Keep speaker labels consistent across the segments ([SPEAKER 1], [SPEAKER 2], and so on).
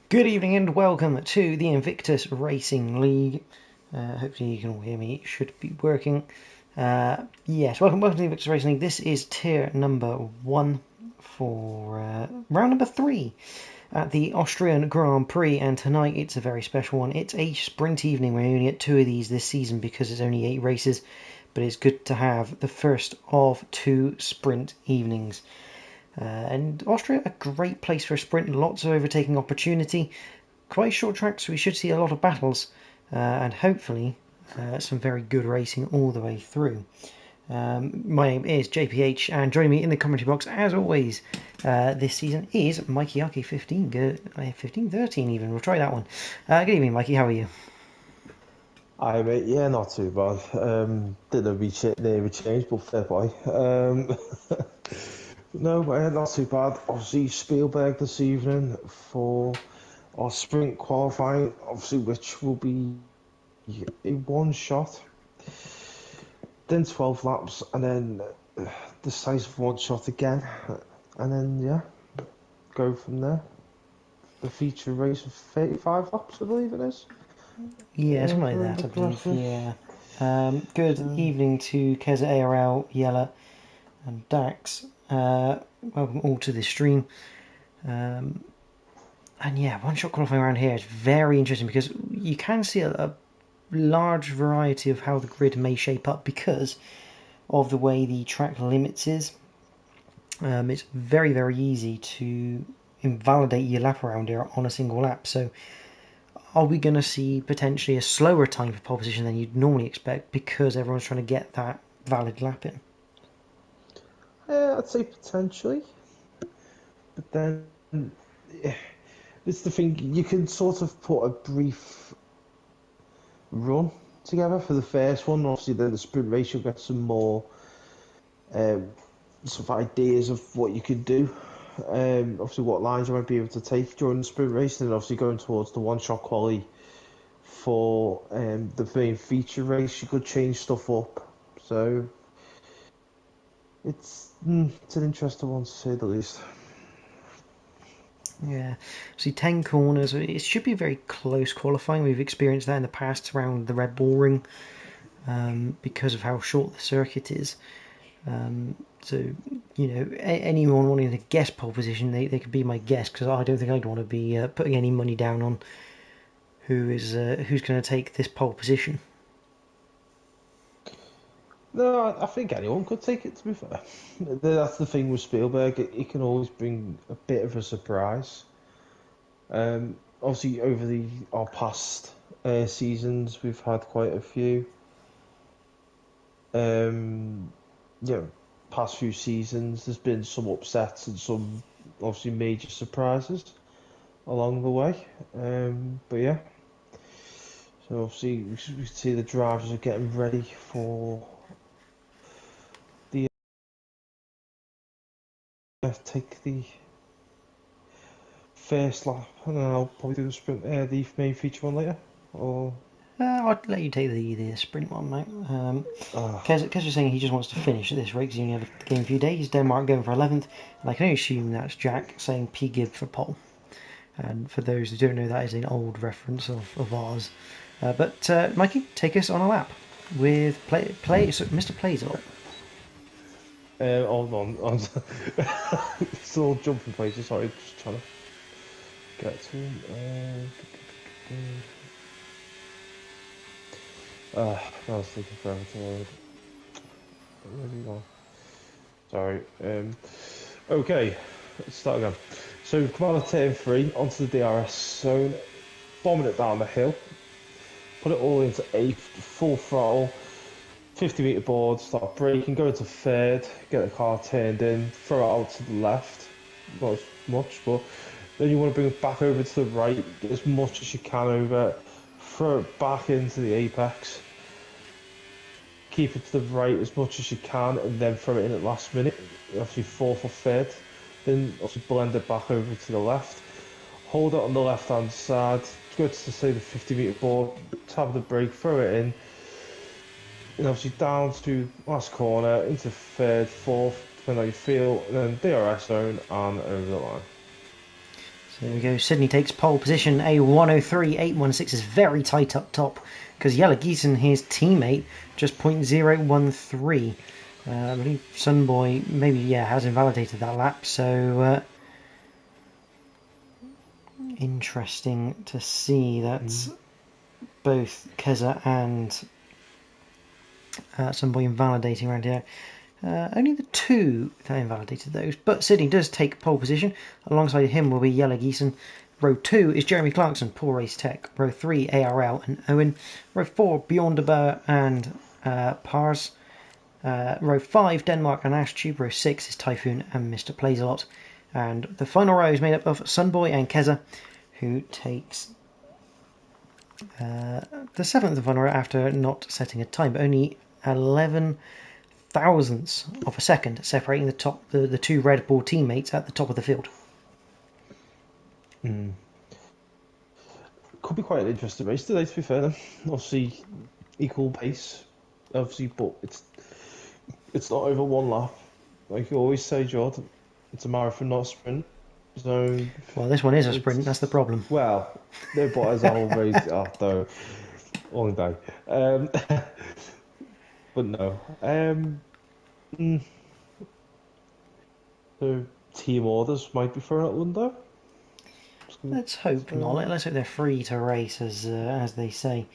[SPEAKER 1] Good evening and welcome to the Invictus Racing League. Hopefully you can all hear me. It should be working. Yes, welcome to the Invictus Racing League. This is tier number 1 for round number 3 at the Austrian Grand Prix, and tonight it's a very special one. It's a sprint evening. We only get 2 of these this season because it's only 8 races, but it's good to have the first of 2 sprint evenings. And Austria, a great place for a sprint, lots of overtaking opportunity, quite short track, so we should see a lot of battles, and hopefully some very good racing all the way through. My name is JPH, and joining me in the commentary box, as always, this season is Mikey 15, 13 even, we'll try that one. Good evening, Mikey, how are you?
[SPEAKER 2] Hi mate, yeah, not too bad. Didn't know name would change, but fair play. No, not too bad. Obviously, Spielberg this evening for our sprint qualifying, obviously, which will be a one shot, then 12 laps, and then decisive one shot again, and then, yeah, go from there. The feature race of 35 laps, I believe it is.
[SPEAKER 1] Yeah, something like
[SPEAKER 2] For
[SPEAKER 1] that, I believe,
[SPEAKER 2] aggressive.
[SPEAKER 1] yeah. Good evening to Keza ARL, Yella, and Dax. Welcome all to this stream. And yeah, one shot qualifying around here is very interesting because you can see a large variety of how the grid may shape up because of the way the track limits is. It's very, very easy to invalidate your lap around here on a single lap. So are we going to see potentially a slower time for pole position than you'd normally expect because everyone's trying to get that valid lap in?
[SPEAKER 2] I'd say potentially, but then it's the thing, you can sort of put a brief run together for the first one. Obviously, then the sprint race, you'll get some more um, sort of ideas of what you could do. Obviously, what lines you might be able to take during the sprint race, and then obviously going towards the one shot quali for the main feature race, you could change stuff up. So it's an interesting one to say the least.
[SPEAKER 1] Yeah, see, 10 corners. It should be very close qualifying. We've experienced that in the past around the Red Bull Ring because of how short the circuit is. So, anyone wanting to guess pole position, they could be my guess because I don't think I'd want to be putting any money down on who's going to take this pole position.
[SPEAKER 2] No, I think anyone could take it, to be fair. That's the thing with Spielberg, it can always bring a bit of a surprise. Obviously, over our past seasons, we've had quite a few. Um, you know, past few seasons, there's been some upsets and some obviously major surprises along the way. But yeah, so obviously we see the drivers are getting ready for the take the first lap, and then I'll probably do the sprint, the main feature one later. Or
[SPEAKER 1] I'd let you take the sprint one, mate.
[SPEAKER 2] uh,
[SPEAKER 1] Kez was saying he just wants to finish at this rate because he only have the game a few days. Denmark going for 11th, and I can only assume that's Jack saying P. Gibb for pole. And for those who don't know, that is an old reference of ours. But Mikey, take us on a lap with Mr. Playsop.
[SPEAKER 2] hold on, still jumping places. Sorry, just trying to get to him. I was thinking forever to load. Where's he gone? Sorry. Okay, let's start again. So we've come out of turn 3 onto the DRS zone, bombing it down the hill, put it all into 8th, full throttle, 50-metre board, start braking, go into 3rd, get the car turned in, throw it out to the left, not as much, but then you want to bring it back over to the right, get as much as you can over, throw it back into the apex, keep it to the right as much as you can, and then throw it in at last minute, obviously 4th or 3rd, then obviously blend it back over to the left, hold it on the left hand side, go to say the 50-metre board, tap the brake, throw it in, and obviously down to last corner, into 3rd, 4th, depending on how you feel, and then DRS zone and over the line.
[SPEAKER 1] So there we go. Sydney takes pole position. A 103.816 is very tight up top because Jelle Giesen, his teammate, just .013. I believe Sunboy maybe has invalidated that lap. So interesting to see that both Keza and Sunboy invalidating around here. Only the two that invalidated those, but Sydney does take pole position. Alongside him will be Jelle Giesen. Row 2 is Jeremy Clarkson, Poor Race Tech. Row 3, ARL and Owen. Row 4, Bjorn de Boer and Pars. Row 5, Denmark and Ashtube. Row 6 is Typhoon and Mr. Plays a Lot. And the final row is made up of Sunboy and Keza, who takes the 7th and final row after not setting a time, but only 11 thousandths of a second separating the two Red Bull teammates at the top of the field.
[SPEAKER 2] Could be quite an interesting race today, to be fair. Then. Obviously, equal pace, obviously, but it's not over one lap. Like you always say, Jordan, it's a marathon, not a sprint. So,
[SPEAKER 1] well, this one is a sprint. That's the problem.
[SPEAKER 2] Well, no, but as a whole race, though, long day. But no. So team orders might be thrown out the window.
[SPEAKER 1] Let's hope not. Let's hope they're free to race, as they say.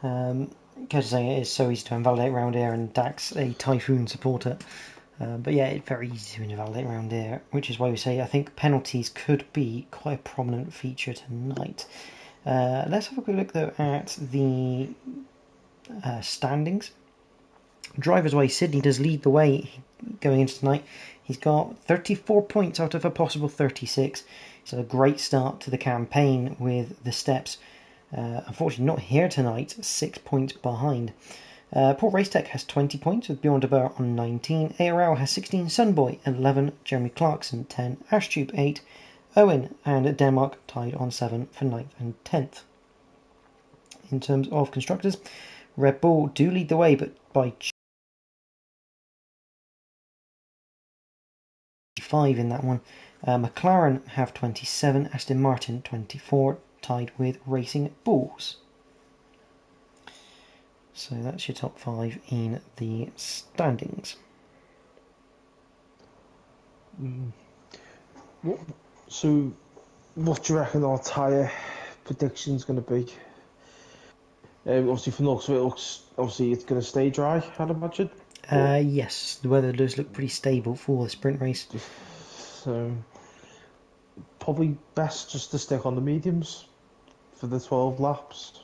[SPEAKER 1] Because saying it is so easy to invalidate round here, and Dax a Typhoon supporter. But yeah, it's very easy to invalidate round here, which is why we say I think penalties could be quite a prominent feature tonight. Let's have a quick look though at the standings. Drivers' way, Sydney does lead the way going into tonight. He's got 34 points out of a possible 36. It's a great start to the campaign with the steps. Unfortunately, not here tonight, 6 points behind. Poor Racetech has 20 points with Bjorn de Boer on 19. ARL has 16, Sunboy 11, Jeremy Clarkson 10, Ashtube 8, Owen and Denmark tied on 7 for 9th and 10th. In terms of constructors, Red Bull do lead the way, but by 5 in that one. McLaren have 27, Aston Martin 24, tied with Racing Bulls. So that's your top 5 in the standings.
[SPEAKER 2] So, what do you reckon our tyre prediction's going to be? Obviously, from the looks of it, obviously it's going to stay dry, I'd imagine.
[SPEAKER 1] Yes, the weather does look pretty stable for the sprint race.
[SPEAKER 2] So, probably best just to stick on the mediums for the 12 laps.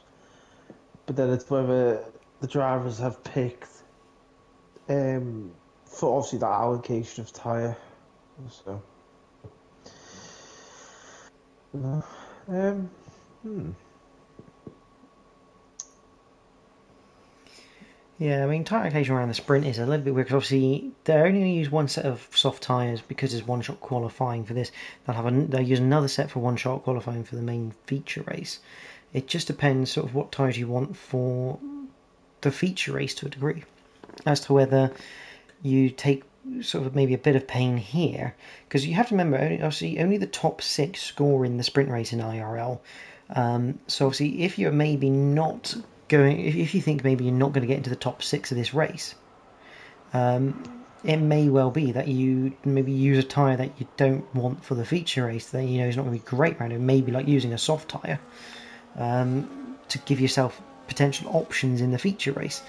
[SPEAKER 2] But then it's whether the drivers have picked for obviously that allocation of tyre. So,
[SPEAKER 1] Yeah, I mean, tyre allocation around the sprint is a little bit weird because obviously they're only going to use one set of soft tyres because it's one-shot qualifying for this. They'll use another set for one-shot qualifying for the main feature race. It just depends sort of what tyres you want for the feature race to a degree, as to whether you take sort of maybe a bit of pain here, because you have to remember, obviously only the top 6 score in the sprint race in IRL. So obviously if you're maybe not going, if you think maybe you're not going to get into the top 6 of this race, it may well be that you maybe use a tyre that you don't want for the feature race, that you know is not going to be great around it. Maybe like using a soft tyre to give yourself potential options in the feature race.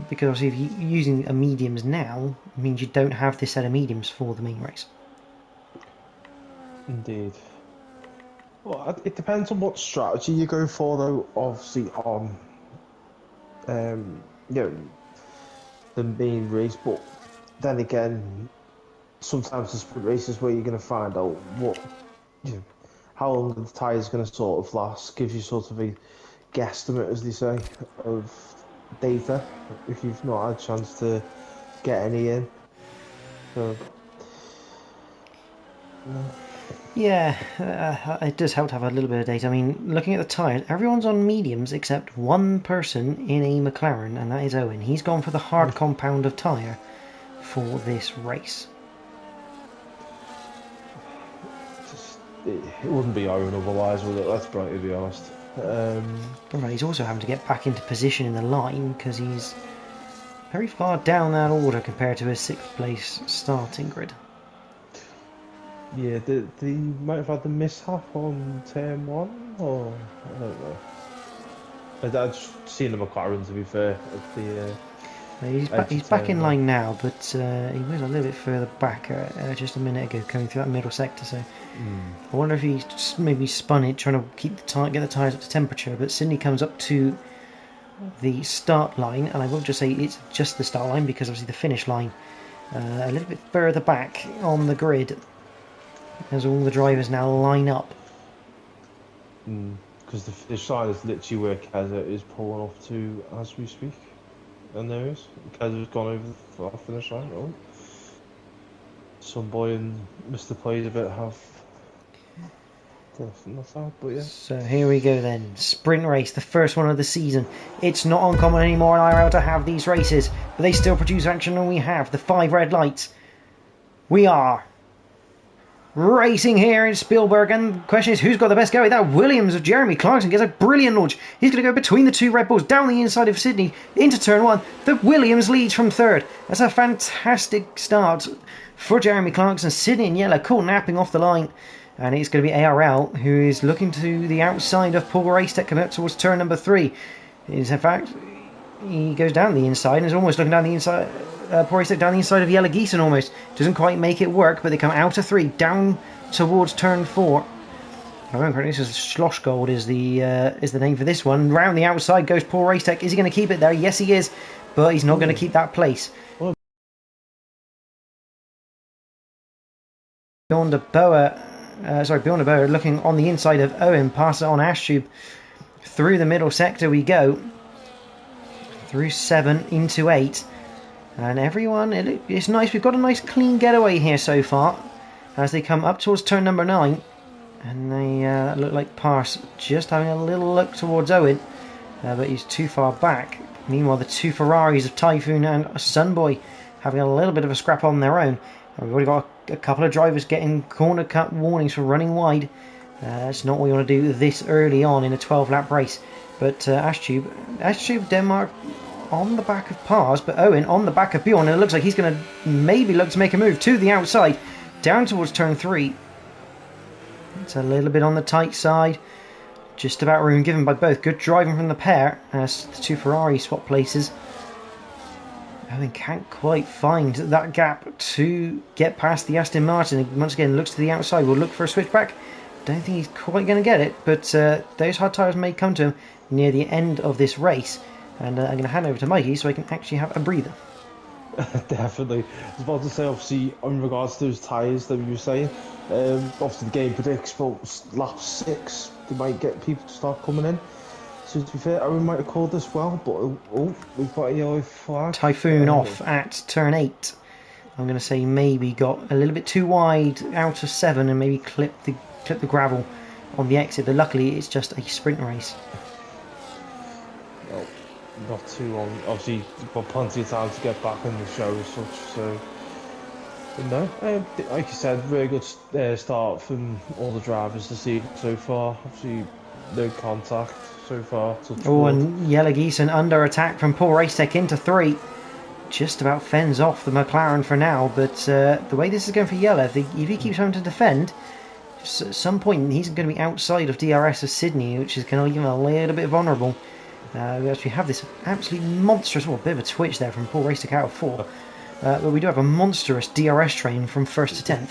[SPEAKER 1] Because obviously if you're using a mediums now, it means you don't have this set of mediums for the main race.
[SPEAKER 2] Indeed. Well, it depends on what strategy you go for, though. Obviously, on the main race, but then again, sometimes the sprint races where you're going to find out how long the tyre is going to sort of last, gives you sort of a guesstimate, as they say, of data if you've not had a chance to get any in. So,
[SPEAKER 1] Yeah, it does help to have a little bit of data. I mean, looking at the tyres, everyone's on mediums except one person in a McLaren, and that is Owen. He's gone for the hard compound of tyre for this race.
[SPEAKER 2] it wouldn't be Owen otherwise, would it? Let's be honest.
[SPEAKER 1] Well, he's also having to get back into position in the line because he's very far down that order compared to his 6th place starting grid.
[SPEAKER 2] Yeah, they might have had the mishap on turn 1, or I don't know. I'd seen the McLaren, to be fair, at the
[SPEAKER 1] he's back in line now, but he was a little bit further back just a minute ago, coming through that middle sector. So I wonder if he maybe spun it, trying to get the tyres up to temperature. But Sydney comes up to the start line, and I will just say it's just the start line because obviously the finish line a little bit further back on the grid, as all the drivers now line up.
[SPEAKER 2] Because the finish line is literally where Keza is pulling off to as we speak. And there is. Keza's gone over the finish line. Oh. Sunboy and Mr. Plays a bit have not that, but yeah.
[SPEAKER 1] So here we go then. Sprint race, the first one of the season. It's not uncommon anymore in IRL to have these races, but they still produce action, and we have the 5 red lights. We are racing here in Spielberg, and the question is, who's got the best go? That Williams of Jeremy Clarkson gets a brilliant launch. He's going to go between the 2 Red Bulls, down the inside of Sydney, into turn 1. The Williams leads from 3rd. That's a fantastic start for Jeremy Clarkson. Sydney in yellow, cool napping off the line. And it's going to be ARL, who is looking to the outside of Paul Racetech, coming up towards turn number 3. In fact, he goes down the inside and is almost looking down the inside. Paul Racetech down the inside of Yellow Geeson almost. Doesn't quite make it work, but they come out of 3, down towards turn 4. I remember this is Schlossgold is the name for this one. Round the outside goes Paul Racetech. Is he going to keep it there? Yes, he is, but he's not going to keep that place. Beyond the Boa. Beyond the Boa, looking on the inside of Owen, pass it on Ashtube. Through the middle sector we go. Through 7 into 8. And everyone, it's nice. We've got a nice clean getaway here so far. As they come up towards turn number 9. And they look like Pass just having a little look towards Owen. But he's too far back. Meanwhile, the 2 Ferraris of Typhoon and Sunboy having a little bit of a scrap on their own. We've already got a couple of drivers getting corner cut warnings for running wide. It's not what we want to do this early on in a 12-lap race. But Ashtube Denmark on the back of Pars, but Owen on the back of Bjorn, and it looks like he's going to maybe look to make a move to the outside, down towards turn 3. It's a little bit on the tight side. Just about room given by both. Good driving from the pair as the 2 Ferrari swap places. Owen can't quite find that gap to get past the Aston Martin. Once again, looks to the outside. We'll look for a switchback. Don't think he's quite going to get it, but those hard tyres may come to him near the end of this race. And I'm going to hand over to Mikey so I can actually have a breather.
[SPEAKER 2] Definitely. I was about to say, obviously, in regards to those tyres that you were saying, obviously the game predicts, but lap 6, they might get people to start coming in. So to be fair, Owen might have called this well, but we've got a yellow flag.
[SPEAKER 1] Typhoon off at turn 8. I'm going to say maybe got a little bit too wide out of 7 and maybe clip the gravel on the exit, but luckily it's just a sprint race.
[SPEAKER 2] Well, not too long. Obviously, you've got plenty of time to get back in the show as such, so... But no, like you said, very good start from all the drivers this evening so far. Obviously, no contact so far.
[SPEAKER 1] And Yellow Geeson under attack from Paul Racetech into 3. Just about fends off the McLaren for now, but the way this is going for Yellow, if he keeps having to defend, at some point he's going to be outside of DRS of Sydney, which is going to leave him a little bit vulnerable. We actually have this absolutely monstrous, bit of a twitch there from Paul Racetech out of 4. But we do have a monstrous DRS train from 1st to 10th.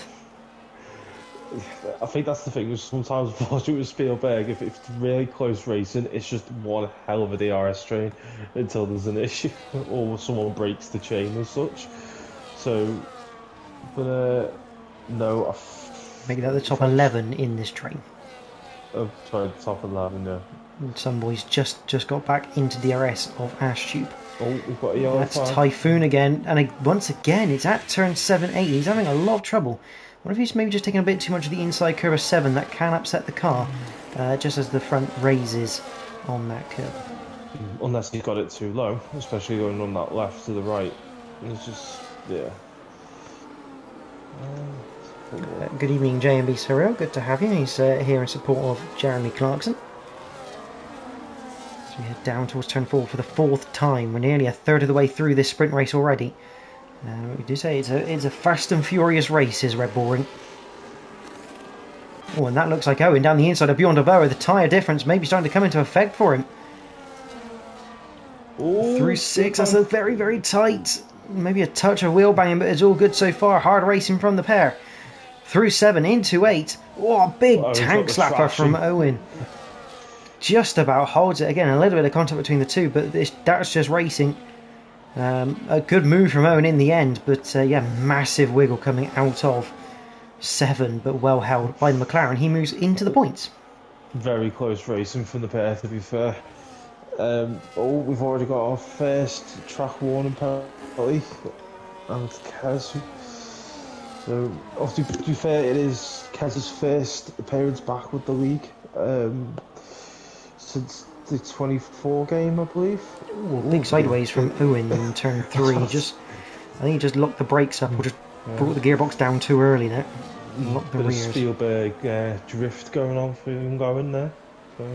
[SPEAKER 2] I think that's the thing, sometimes watching with Spielberg, if it's really close racing, it's just one hell of a DRS train until there's an issue or someone breaks the chain as such. So, but no.
[SPEAKER 1] Maybe they're the top 11 in this train.
[SPEAKER 2] Oh, sorry, the top 11, yeah.
[SPEAKER 1] And some boys just got back into DRS of Ashtube.
[SPEAKER 2] Oh, we've got a yellow
[SPEAKER 1] That's
[SPEAKER 2] flag.
[SPEAKER 1] Typhoon again, and once again, it's at turn 7, 8. He's having a lot of trouble. What if he's maybe just taking a bit too much of the inside curve of 7? That can upset the car, just as the front raises on that curve.
[SPEAKER 2] Unless he got it too low, especially going on that left to the right. It's just, yeah.
[SPEAKER 1] Good evening, JMB Surreal. Good to have you. He's here in support of Jeremy Clarkson. As we head down towards turn 4 for the 4th time. We're nearly a third of the way through this sprint race already. We do say it's a fast and furious race, is Red Bull Ring. Oh, and that looks like Owen down the inside of Beyond Boa. The tyre difference may be starting to come into effect for him.
[SPEAKER 2] Ooh,
[SPEAKER 1] Through 6, that's a very, very tight. Maybe a touch of wheel banging, but it's all good so far. Hard racing from the pair. Through 7, into 8. Oh, a big tank slapper from Owen. Just about holds it. Again, a little bit of contact between the two, but that's just racing. A good move from Owen in the end, but yeah, massive wiggle coming out of 7, but well held by the McLaren. He moves into the points.
[SPEAKER 2] Very close racing from the pair, to be fair. We've already got our first track warning penalty, and it's Kez. So, obviously, to be fair, it is Kez's first appearance back with the league since the 24 game, I believe.
[SPEAKER 1] Ooh, big sideways from Owen in turn 3. I think he just locked the brakes up, or just brought the gearbox down too early there. Locked the rears.
[SPEAKER 2] Spielberg drift going on for him going there. So,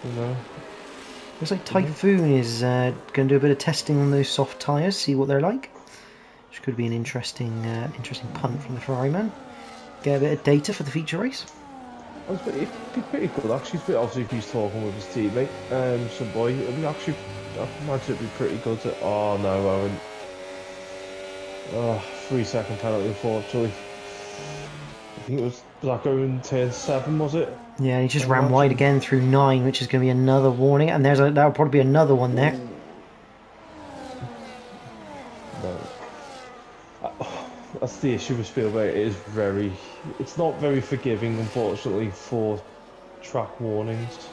[SPEAKER 2] you know.
[SPEAKER 1] Looks like Typhoon is going to do a bit of testing on those soft tyres, see what they're like. Which could be an interesting punt from the Ferrari man. Get a bit of data for the feature race.
[SPEAKER 2] It'd be pretty good actually, obviously if he's talking with his teammate, some boy, I imagine it'd be pretty good to, oh no, Owen. Oh, 3-second penalty unfortunately. I think it was that going turn 7, was it?
[SPEAKER 1] Yeah, he just ran wide again through 9, which is going to be another warning, and that'll probably be another one there.
[SPEAKER 2] No. That's the issue with Spielberg. It's not very forgiving, unfortunately, for track warnings.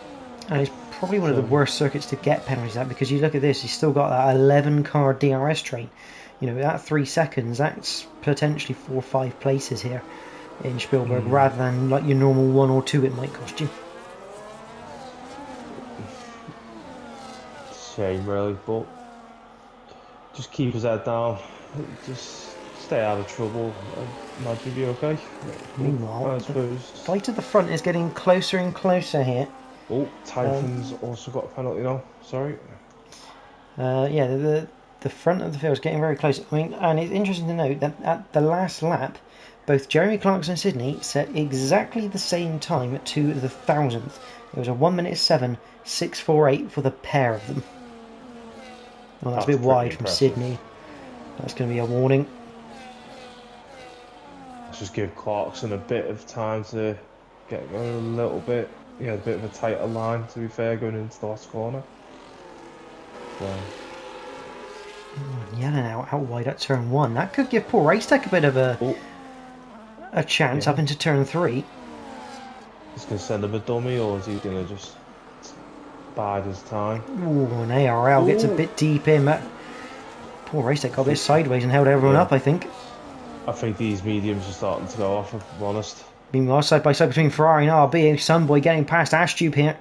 [SPEAKER 1] And it's probably one of the worst circuits to get penalties at, because you look at this, he's still got that 11-car DRS train. You know, at 3 seconds, that's potentially 4 or 5 places here in Spielberg, rather than like your normal 1 or 2 it might cost you.
[SPEAKER 2] Shame, really, but just keep his head down. Just stay out of trouble. I imagine you'll be okay.
[SPEAKER 1] Meanwhile,
[SPEAKER 2] I suppose.
[SPEAKER 1] the fight at the front is getting closer and closer here.
[SPEAKER 2] Oh, Typhon's also got a penalty now. Sorry.
[SPEAKER 1] Yeah, the front of the field is getting very close. I mean, and it's interesting to note that at the last lap, both Jeremy Clarkson and Sydney set exactly the same time to the 1000th. It was a 1:07, 6:48 for the pair of them. Well, that's a bit wide from Sydney. That's going to be a warning.
[SPEAKER 2] Let's just give Clarkson a bit of time to get going a little bit. Yeah, a bit of a tighter line, to be fair, going into the last corner. So.
[SPEAKER 1] Yelling out wide at turn 1. That could give Paul Racetech a bit of a chance up into turn 3.
[SPEAKER 2] He's going to send him a dummy, or is he going to just bide his time?
[SPEAKER 1] Ooh, and ARL gets a bit deep in, but Paul Racetech got a bit sideways and held everyone up, I think.
[SPEAKER 2] I think these mediums are starting to go off, if I'm honest.
[SPEAKER 1] Meanwhile, side by side between Ferrari and RB, Sunboy getting past Ashtube here.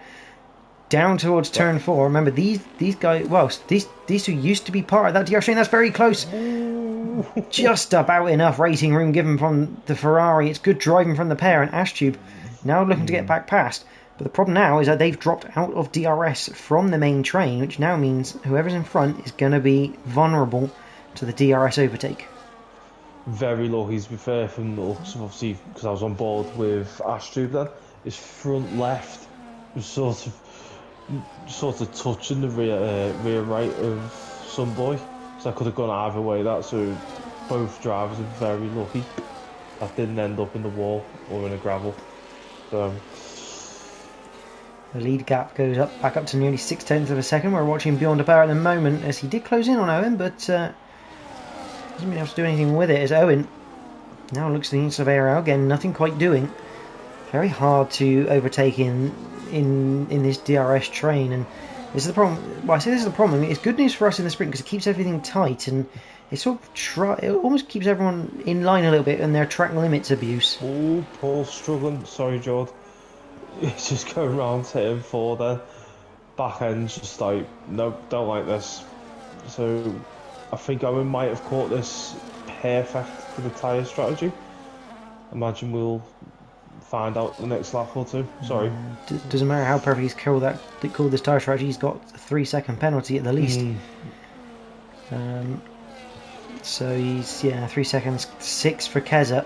[SPEAKER 1] Down towards turn 4. Remember, these guys, well, these two used to be part of that DRS train. That's very close. Just about enough racing room given from the Ferrari. It's good driving from the pair, and Ashtube now looking to get back past. But the problem now is that they've dropped out of DRS from the main train, which now means whoever's in front is going to be vulnerable to the DRS overtake.
[SPEAKER 2] Very lucky, to be fair, from the looks of, obviously, because I was on board with Ashtube then. His front left was sort of touching the rear right of Sunboy, so I could have gone either way. So both drivers are very lucky that didn't end up in the wall or in a gravel. So
[SPEAKER 1] the lead gap goes back up to nearly 0.6 of a second. We're watching Beyond a Bar at the moment, as he did close in on Owen, but hasn't been able to do anything with it. As Owen now looks to the inside of ARL, again, nothing quite doing. Very hard to overtake in this DRS train, and this is the problem. Well, I say this is the problem. It's good news for us in the sprint because it keeps everything tight, and it sort of it almost keeps everyone in line a little bit and their track limits abuse.
[SPEAKER 2] Oh, Paul's struggling. Sorry, Jord. He's just going around hitting 4 then. Back end's just like, nope, don't like this. So I think Owen might have caught this perfect for the tyre strategy. imagine we'll find out the next lap or two. Sorry.
[SPEAKER 1] Doesn't matter how perfect he's called this tyre strategy, he's got a 3-second penalty at the least. So he's 3 seconds, 6 for Keza.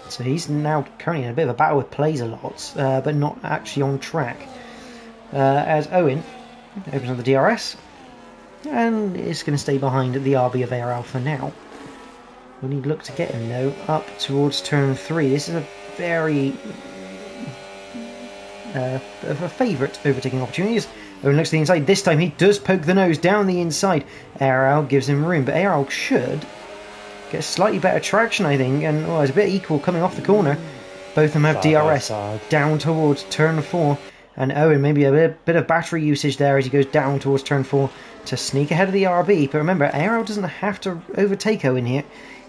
[SPEAKER 1] So he's now currently in a bit of a battle with Plays a lot, but not actually on track. As Owen opens on the DRS, and is going to stay behind the RB of ARL for now. We need to look to get him though up towards turn 3. This is a very of a favourite overtaking opportunities. Owen looks to the inside. This time he does poke the nose down the inside. ARL gives him room, but ARL should get slightly better traction, I think. And it's a bit equal coming off the corner. Both of them have DRS down towards turn 4. And Owen, maybe a bit of battery usage there as he goes down towards turn 4 to sneak ahead of the RB. But remember, ARL doesn't have to overtake Owen here.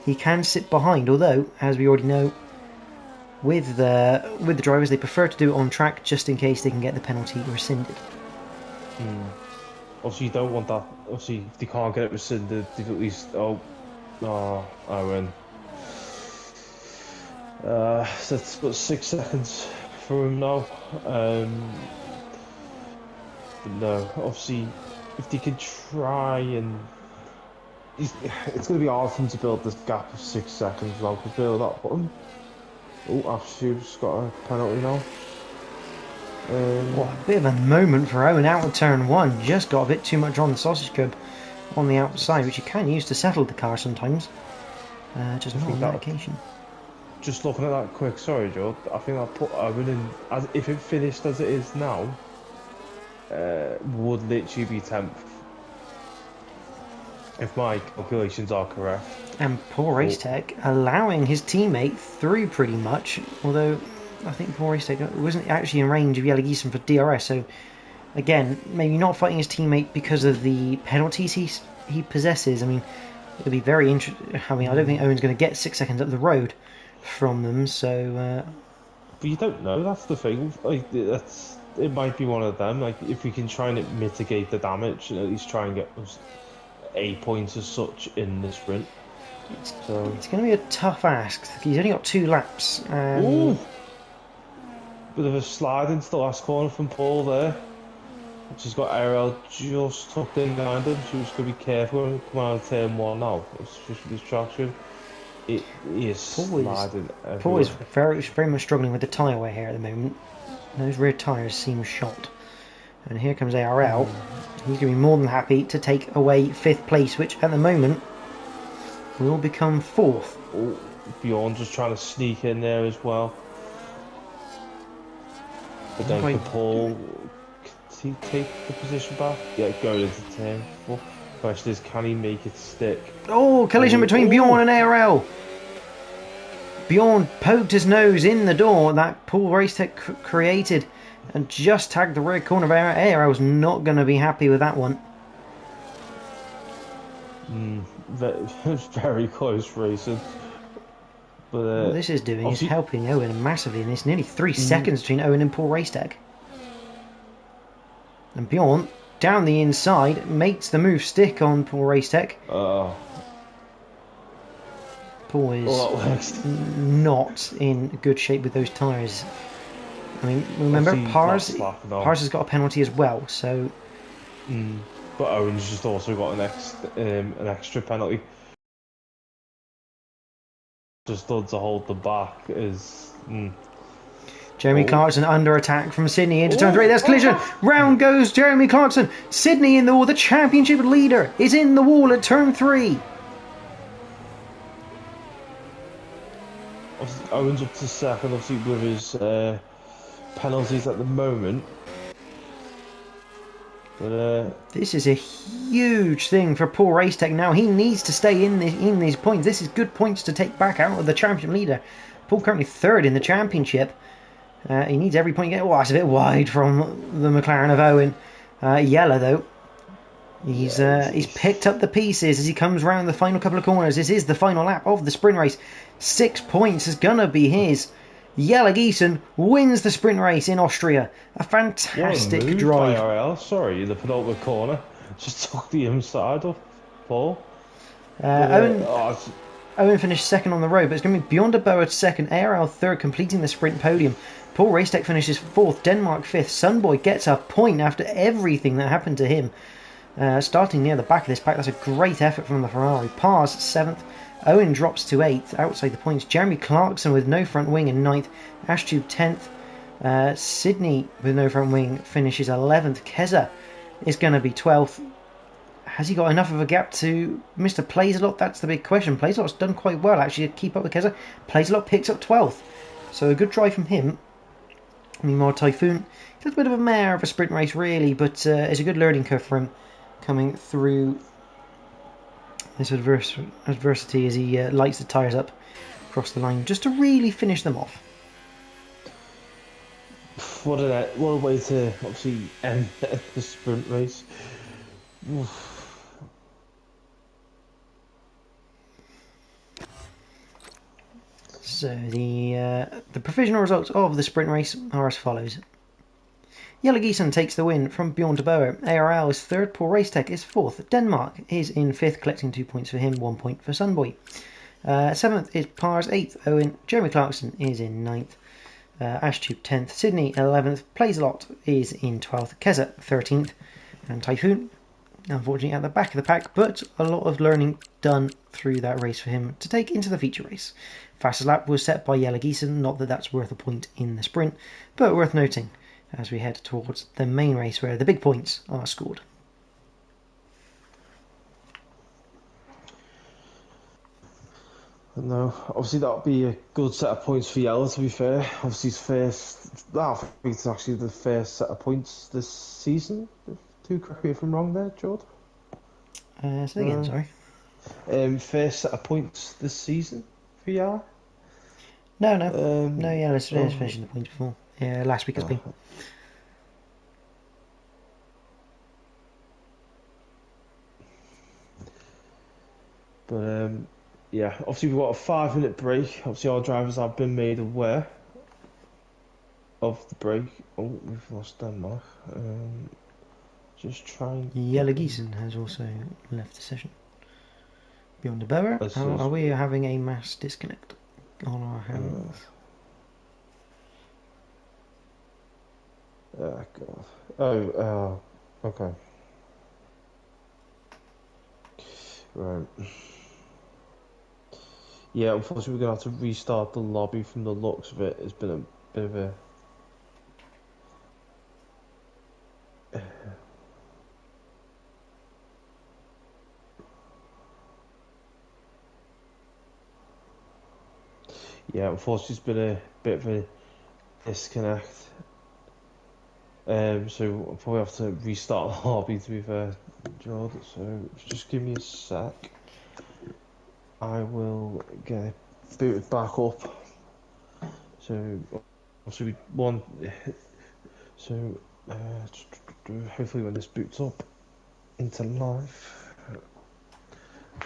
[SPEAKER 1] He can sit behind, although, as we already know, with the drivers, they prefer to do it on track just in case they can get the penalty rescinded.
[SPEAKER 2] Obviously, you don't want that. Obviously, if they can't get it rescinded, they've at least... Owen. So it's about 6 seconds for him now. But no, obviously, if they can try and... It's going to be hard for him to build this gap of 6 seconds without build that button. Absolute's got a penalty now.
[SPEAKER 1] A bit of a moment for Owen out of turn 1. Just got a bit too much on the sausage curb on the outside, which you can use to settle the car sometimes. Just not on that occasion.
[SPEAKER 2] Just looking at that quick, sorry Joe, I think I'll put Owen in, as if it finished as it is now, would literally be 10th. If my calculations are correct.
[SPEAKER 1] And poor Race Tech allowing his teammate through pretty much, although I think poor Race Tech wasn't actually in range of Yelagison for DRS, so again, maybe not fighting his teammate because of the penalties he possesses. I mean, it'll be very interesting. I mean, I don't think Owen's going to get 6 seconds up the road from them, so...
[SPEAKER 2] But you don't know, that's the thing. Like, it might be one of them. Like, if we can try and mitigate the damage and at least try and get A points as such in the sprint. It's
[SPEAKER 1] going to be a tough ask. He's only got 2 laps.
[SPEAKER 2] Ooh! Bit of a slide into the last corner from Paul there. She's got ARL just tucked in behind him. She was going to be careful when coming out of turn 1 now. It's just with his traction. He is sliding everywhere.
[SPEAKER 1] Paul is very much struggling with the tyre wear here at the moment. Those rear tyres seem shot. And here comes ARL. He's going to be more than happy to take away 5th place, which at the moment will become 4th.
[SPEAKER 2] Bjorn just trying to sneak in there as well. But then can Paul he take the position back? Yeah, going into turn 4. Question is, can he make it stick?
[SPEAKER 1] Collision between Bjorn and ARL. Bjorn poked his nose in the door that Paul Racetech created and just tagged the rear corner of ARL. Was not going to be happy with that one.
[SPEAKER 2] Very close racing. But
[SPEAKER 1] what this is doing is helping Owen massively, and it's nearly 3 seconds between Owen and Paul Racetech. And Bjorn, down the inside, makes the move stick on Paul Racetech. Paul is not in good shape with those tyres. I mean, remember, Pars has got a penalty as well, so...
[SPEAKER 2] But Owen's just also got an extra penalty. Just done to hold them back is...
[SPEAKER 1] Jeremy Clarkson under attack from Sydney into turn 3. There's collision. Round goes Jeremy Clarkson. Sydney in the wall. The championship leader is in the wall at turn 3.
[SPEAKER 2] Owen's up to 2nd, obviously, with his penalties at the moment. But
[SPEAKER 1] this is a huge thing for Paul Racetech now. He needs to stay in these points. This is good points to take back out of the championship leader. Paul currently 3rd in the championship. He needs every point he gets. That's a bit wide from the McLaren of Owen. Yella, though. He's picked up the pieces as he comes round the final couple of corners. This is the final lap of the sprint race. 6 points is going to be his. Jelle Giesen wins the sprint race in Austria. A fantastic drive.
[SPEAKER 2] IRL, sorry, the penultimate corner. Just took the inside of Paul.
[SPEAKER 1] Owen Owen finished second on the road, but it's going to be Beyond a Boa second, ARL third, completing the sprint podium. Paul Racetech finishes fourth, Denmark fifth. Sunboy gets a point after everything that happened to him. Starting near the back of this pack, that's a great effort from the Ferrari. Pars seventh, Owen drops to eighth, outside the points. Jeremy Clarkson with no front wing in ninth, Ashtube 10th. Sydney with no front wing finishes 11th. Keza is going to be 12th. Has he got enough of a gap to Mr. Plays-A-Lot? That's the big question. Plays-A-Lot's done quite well actually to keep up with Keza. Plays-A-Lot picks up 12th. So a good drive from him. Meanwhile, Typhoon, he's a bit of a mare of a sprint race really, but it's a good learning curve for him coming through this adversity as he lights the tyres up across the line just to really finish them off.
[SPEAKER 2] What a way to obviously end the sprint race.
[SPEAKER 1] So the provisional results of the sprint race are as follows. Yellow Geeson takes the win from Bjorn de Boer. ARL is third, Paul Racetech is fourth. Denmark is in fifth, collecting 2 points for him, 1 point for Sunboy. Seventh is Pars, eighth Owen. Jeremy Clarkson is in ninth. Ashtube 10th. Sydney 11th. Plays-A-Lot is in 12th. Keza 13th. And Typhoon, unfortunately, at the back of the pack, but a lot of learning done through that race for him to take into the feature race. Fastest lap was set by Yellow Geeson, not that that's worth a point in the sprint, but worth noting as we head towards the main race where the big points are scored.
[SPEAKER 2] No, obviously that'll be a good set of points for Yellow, to be fair. Obviously his first, I think it's actually the first set of points this season. Do correct me if I'm wrong there, Jordan.
[SPEAKER 1] Say again, sorry.
[SPEAKER 2] First set of points this season for Yellow?
[SPEAKER 1] No, Yellow's finishing the points before. Yeah, last week has been.
[SPEAKER 2] But yeah, obviously we've got a 5-minute break. Obviously our drivers have been made aware of the break. Oh, we've lost Denmark. Just trying.
[SPEAKER 1] Yellow Geeson has also left the session. Beyond the Bower, are we having a mass disconnect on our hands?
[SPEAKER 2] Oh god. Oh, okay. Right. Yeah, unfortunately we're gonna have to restart the lobby from the looks of it. It's been a bit of a yeah, unfortunately it's been a bit of a disconnect. So I'll probably have to restart the lobby, to be fair, Jordan. So just give me a sec. I will get it booted back up. So obviously so hopefully when this boots up into live,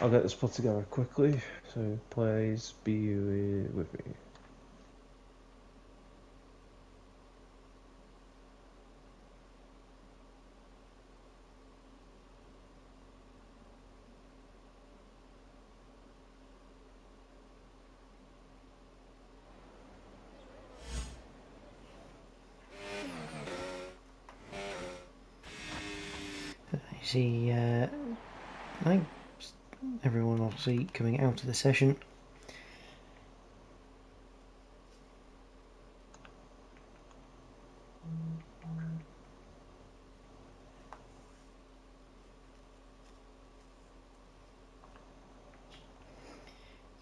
[SPEAKER 2] I'll get this put together quickly. So please be with me.
[SPEAKER 1] You see, I think everyone obviously coming out of the session.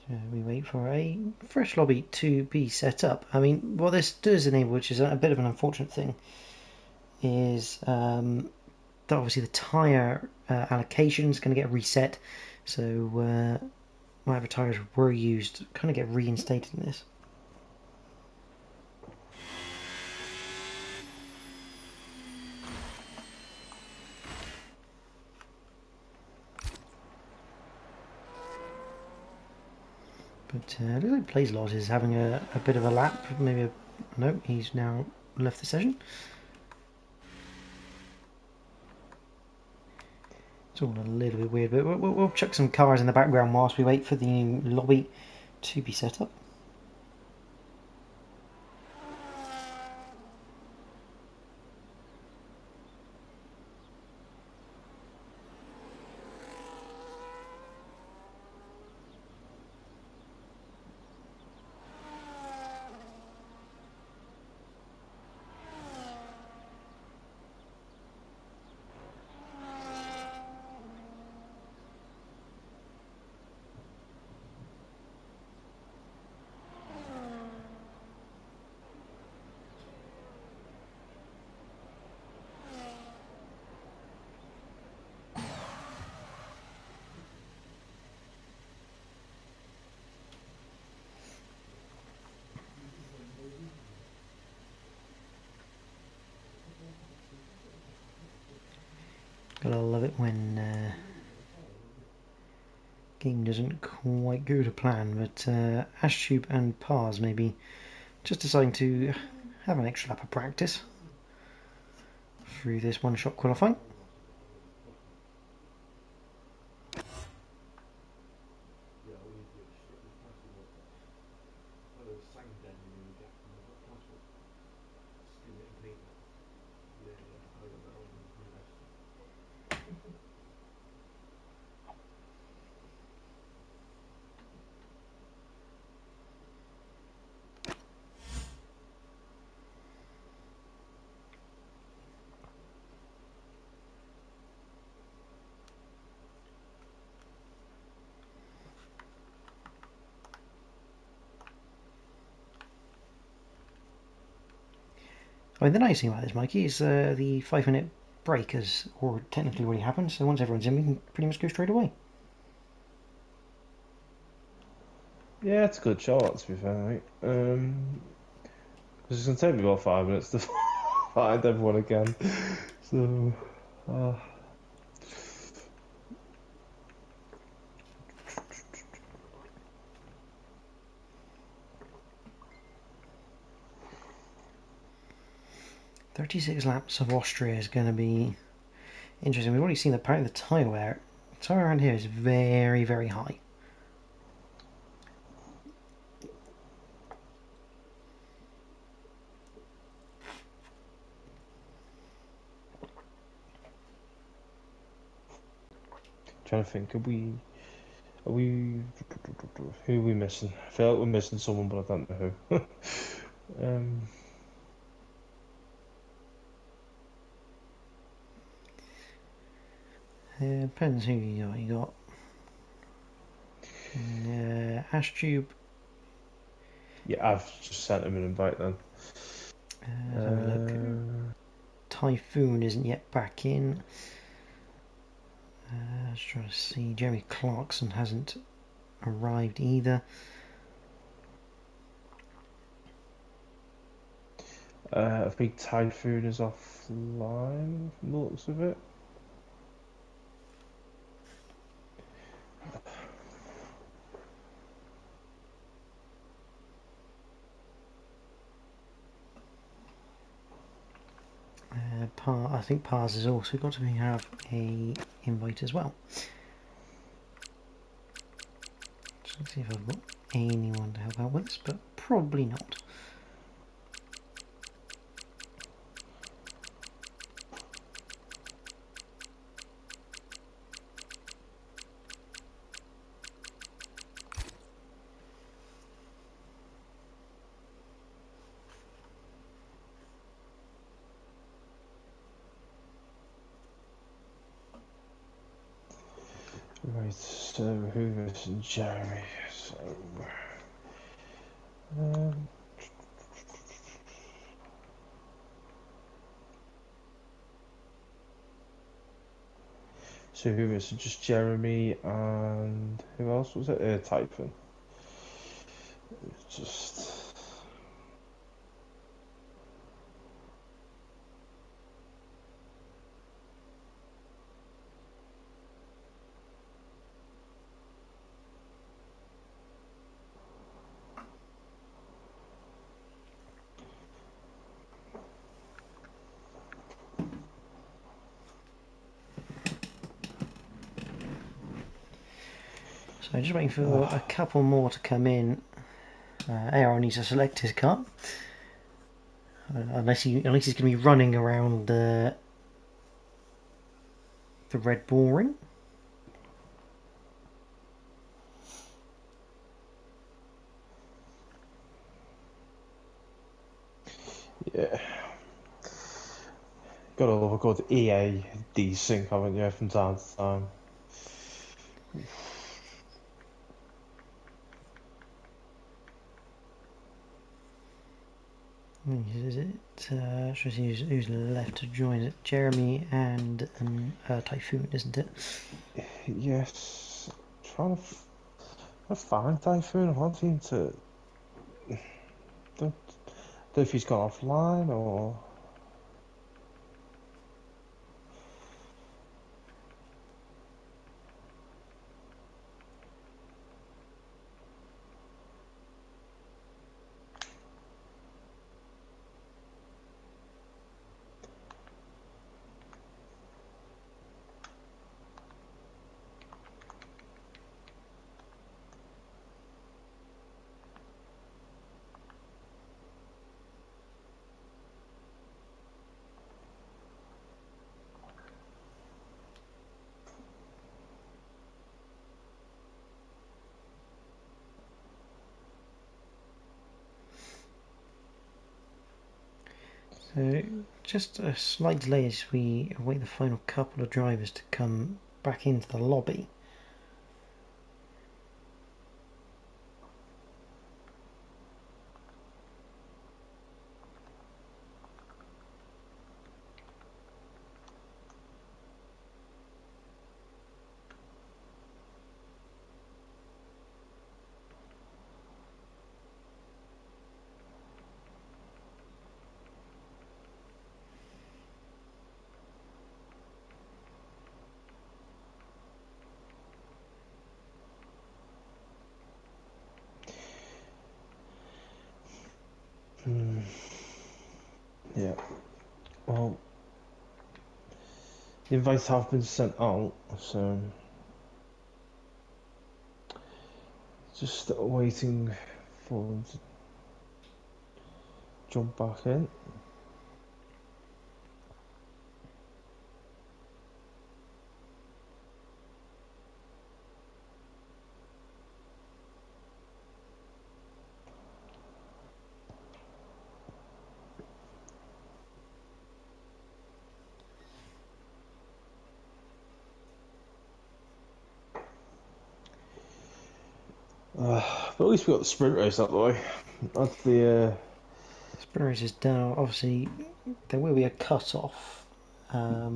[SPEAKER 1] So we wait for a fresh lobby to be set up. I mean, what this does enable, which is a bit of an unfortunate thing, is that obviously the tyre allocation is going to get reset. So whatever tyres were used kind of get reinstated in this. But it looks like Plays-A-Lot is having a bit of a lap. Maybe no, he's now left the session. It's all a little bit weird, but we'll chuck some cars in the background whilst we wait for the new lobby to be set up. Gotta love it when game doesn't quite go to plan, but Ashtube and Pars maybe just deciding to have an extra lap of practice through this one-shot qualifying. I mean, the nice thing about this, Mikey, is the 5-minute break has technically already happened, so once everyone's in, we can pretty much go straight away.
[SPEAKER 2] Yeah, it's a good shot, to be fair, mate. It's going to take me about 5 minutes to find everyone again. So,
[SPEAKER 1] 36 laps of Austria is going to be interesting. We've already seen that part of the tyre wear. The tyre around here is very, very high.
[SPEAKER 2] trying to think, are we, who are we missing? I feel like we're missing someone, but I don't know who.
[SPEAKER 1] Depends who you got. You got Ashtube.
[SPEAKER 2] Yeah, I've just sent him an invite then.
[SPEAKER 1] Let's have a look. Typhoon isn't yet back in. Let's try to see. Jeremy Clarkson hasn't arrived either.
[SPEAKER 2] I think Typhoon is offline from the looks of it.
[SPEAKER 1] I think Pars has also got to have a invite as well. So let's see if I've got anyone to help out with this, but probably not.
[SPEAKER 2] Right, so who is Jeremy? Um, so who is it? Just Jeremy and who else was it? Typhoon. Just.
[SPEAKER 1] So just waiting for a couple more to come in. ARL needs to select his car. Unless he's going to be running around the red ball ring.
[SPEAKER 2] Yeah. Got to love a good EA desync, haven't you, from time to time?
[SPEAKER 1] Is it? Trying to see who's left to join it. Jeremy and Typhoon, isn't it?
[SPEAKER 2] Yes. Trying to find Typhoon. I want him to. Don't know if he's gone offline or.
[SPEAKER 1] So just a slight delay as we await the final couple of drivers to come back into the lobby.
[SPEAKER 2] Yeah. Well, the invites have been sent out, so. Just waiting for them to jump back in. But at least we got the sprint race out of the way. That's the.
[SPEAKER 1] Sprint race is done. Obviously, there will be a cut-off. At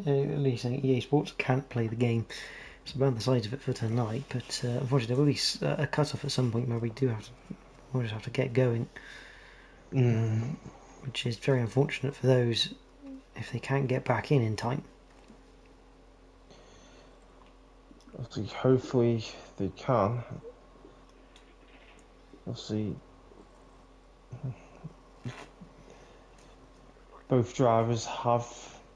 [SPEAKER 1] least EA Sports can't play the game. It's about the size of it for tonight, but unfortunately there will be a cut-off at some point where we'll just have to get going, which is very unfortunate for those if they can't get back in time.
[SPEAKER 2] Hopefully they can. Obviously, both drivers have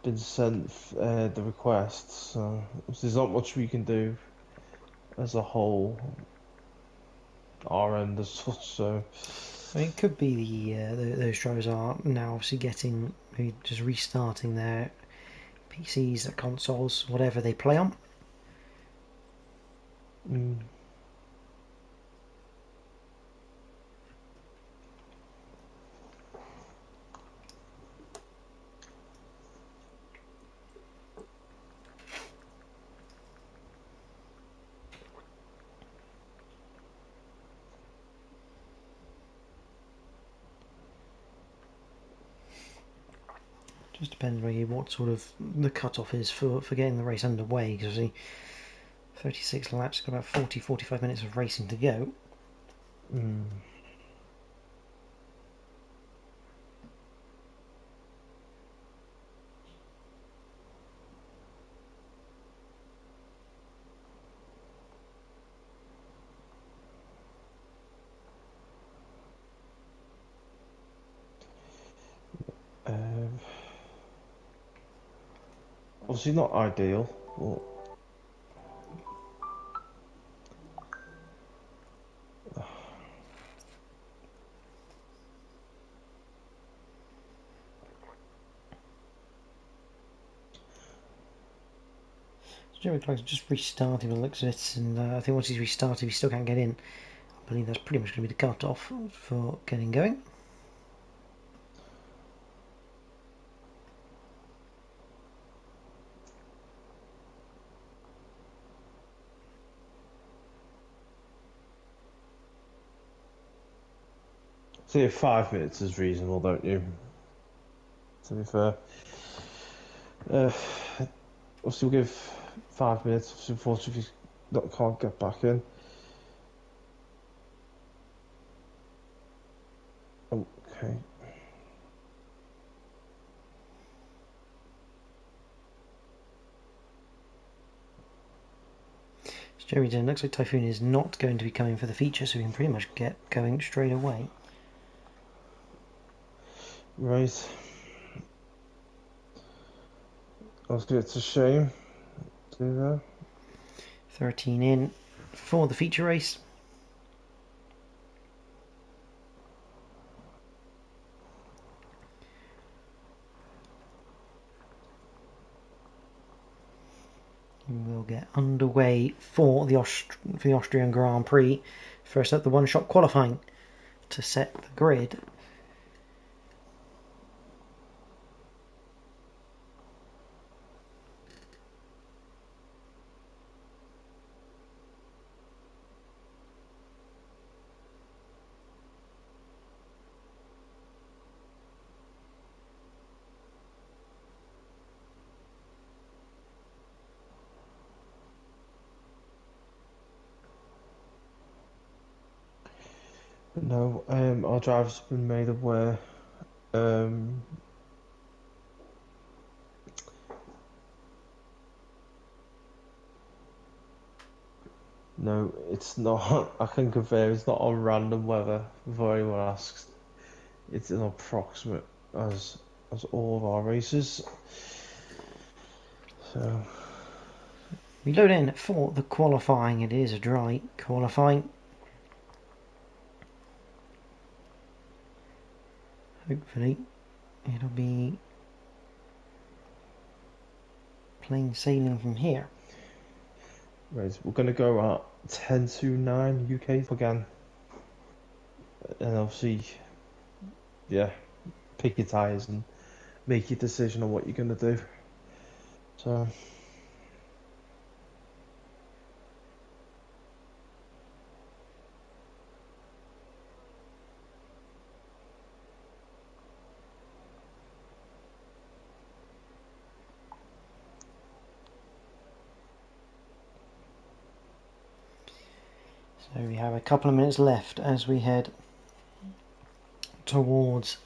[SPEAKER 2] been sent the requests, so there's not much we can do as a whole, our end as such. So
[SPEAKER 1] I mean, it could be those drivers are now obviously getting maybe just restarting their PCs, their consoles, whatever they play on. Just depends really what sort of the cut-off is for getting the race underway, because 36 laps, got about 40-45 minutes of racing to go.
[SPEAKER 2] obviously not ideal, but
[SPEAKER 1] Jeremy Clark's just restarting by the looks of it, and I think once he's restarted, he still can't get in. I believe that's pretty much going to be the cut-off for getting going.
[SPEAKER 2] So if 5 minutes is reasonable, don't you? To be fair. Obviously, we'll give 5 minutes. Unfortunately, if you can't get back in. Okay.
[SPEAKER 1] So Jeremy Dillon, looks like Typhoon is not going to be coming for the feature, so we can pretty much get going straight away.
[SPEAKER 2] Right. Obviously, it's a shame to do that.
[SPEAKER 1] 13 in for the feature race. We'll get underway for the Austrian Grand Prix. First up, the one-shot qualifying to set the grid.
[SPEAKER 2] No, our driver's been made aware. No, it's not. I can confirm it's not on random weather. Before anyone asks, it's an approximate as all of our races. So
[SPEAKER 1] We load in for the qualifying. It is a dry qualifying. Hopefully, it'll be plain sailing from here.
[SPEAKER 2] right, we're gonna go at 10 to 9 UK again, and obviously, yeah, pick your tyres and make your decision on what you're gonna do. So.
[SPEAKER 1] So we have a couple of minutes left as we head towards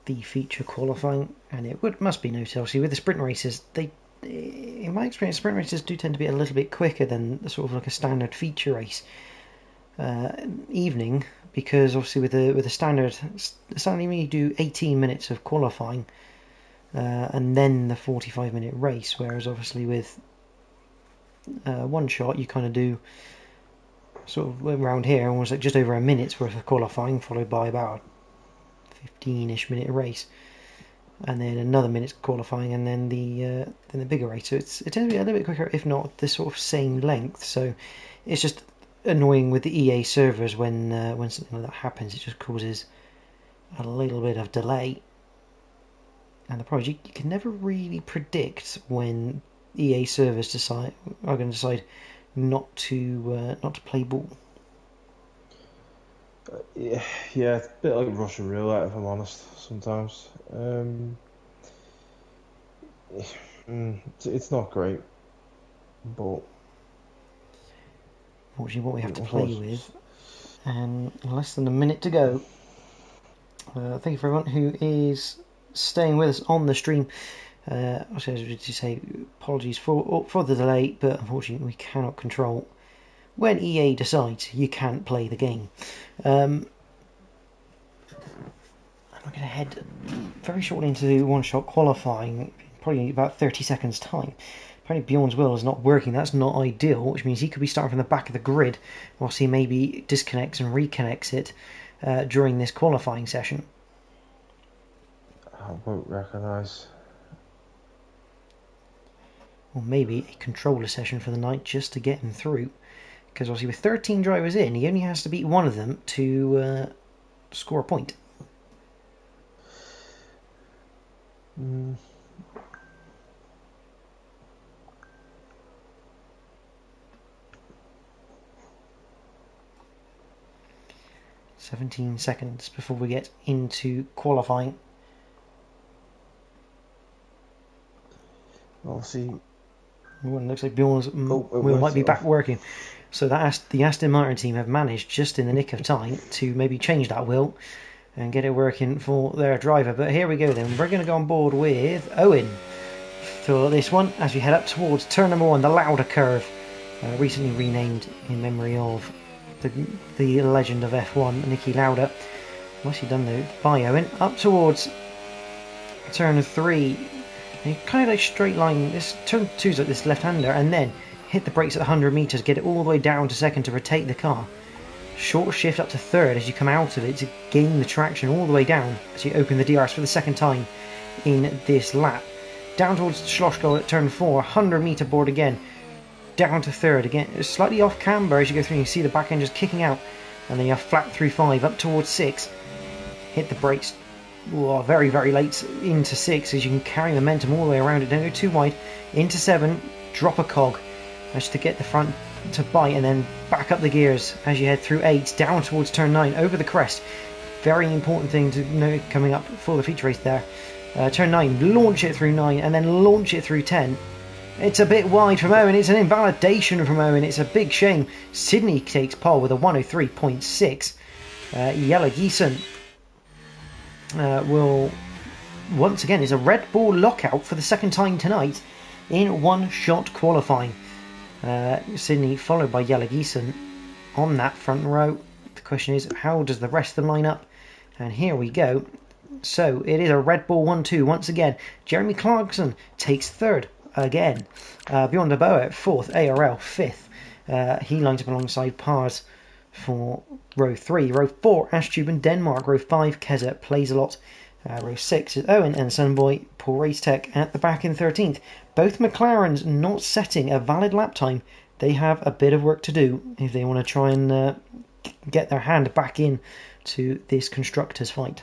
[SPEAKER 1] the feature qualifying, and it must be noted obviously with the sprint races, they, in my experience, sprint races do tend to be a little bit quicker than sort of like a standard feature race evening, because obviously with the standard you do 18 minutes of qualifying and then the 45-minute race, whereas obviously with one shot you kind of do sort of around here almost like just over a minute's worth of qualifying followed by about 15-ish minute race, and then another minute's qualifying, and then the bigger race. So it tends to be a little bit quicker, if not the sort of same length. So it's just annoying with the EA servers when something like that happens. It just causes a little bit of delay. And the problem is you can never really predict when EA servers are going to decide not to play ball.
[SPEAKER 2] Yeah, it's a bit like Russian roulette, if I'm honest, sometimes. It's not great, but
[SPEAKER 1] Unfortunately, what we have to play with, and less than a minute to go. Thank you for everyone who is staying with us on the stream. As I say, apologies for the delay, but unfortunately we cannot control when EA decides you can't play the game. I'm going to head very shortly into one-shot qualifying, probably about 30 seconds time. Apparently Bjorn's wheel is not working. That's not ideal, which means he could be starting from the back of the grid whilst he maybe disconnects and reconnects it during this qualifying session.
[SPEAKER 2] I won't recognise.
[SPEAKER 1] or maybe a controller session for the night just to get him through. Because obviously with 13 drivers in, he only has to beat one of them to score a point.
[SPEAKER 2] Mm.
[SPEAKER 1] 17 seconds before we get into qualifying.
[SPEAKER 2] Obviously,
[SPEAKER 1] Ooh, and it looks like Bjorn's wheel
[SPEAKER 2] worked
[SPEAKER 1] might be
[SPEAKER 2] it
[SPEAKER 1] back
[SPEAKER 2] off.
[SPEAKER 1] working. So the Aston Martin team have managed just in the nick of time to maybe change that wheel and get it working for their driver. But here we go then. We're going to go on board with Owen for this one as we head up towards turn number 1, the Lauda curve, recently renamed in memory of the legend of F1, Niki Lauda. Nicely done though by Owen. Up towards turn 3. And you kind of like straight line this. Turn 2 is like this left-hander, and then hit the brakes at 100 metres, get it all the way down to second to rotate the car. Short shift up to third as you come out of it to gain the traction all the way down as you open the DRS for the second time in this lap. Down towards Schlossgol at turn 4, 100 metre board again, down to third again, slightly off camber as you go through. You can see the back end just kicking out, and then you have flat through 5 up towards 6. Hit the brakes. Very, very late into 6 as you can carry momentum all the way around it. Don't go too wide. Into 7, drop a cog as to get the front to bite, and then back up the gears as you head through 8, down towards turn 9, over the crest. Very important thing to note coming up for the feature race there. Turn 9, launch it through 9, and then launch it through 10. It's a bit wide from Owen. It's an invalidation from Owen. It's a big shame. Sydney takes pole with a 103.6. Jelle Giesen will once again is a Red Bull lockout for the second time tonight in one-shot qualifying. Sydney followed by Jelle Giesen on that front row. The question is, how does the rest of them line up? And here we go. So it is a Red Bull 1-2 once again. Jeremy Clarkson takes third again. Bjorn de Boer at fourth. ARL fifth. He lines up alongside Pars for row 3. Row 4, Ashtube and Denmark. Row 5, Keza plays a lot. Row 6 is Owen and Sunboy. Paul Racetech at the back in 13th. Both McLarens not setting a valid lap time. They have a bit of work to do if they want to try and get their hand back in to this constructors fight.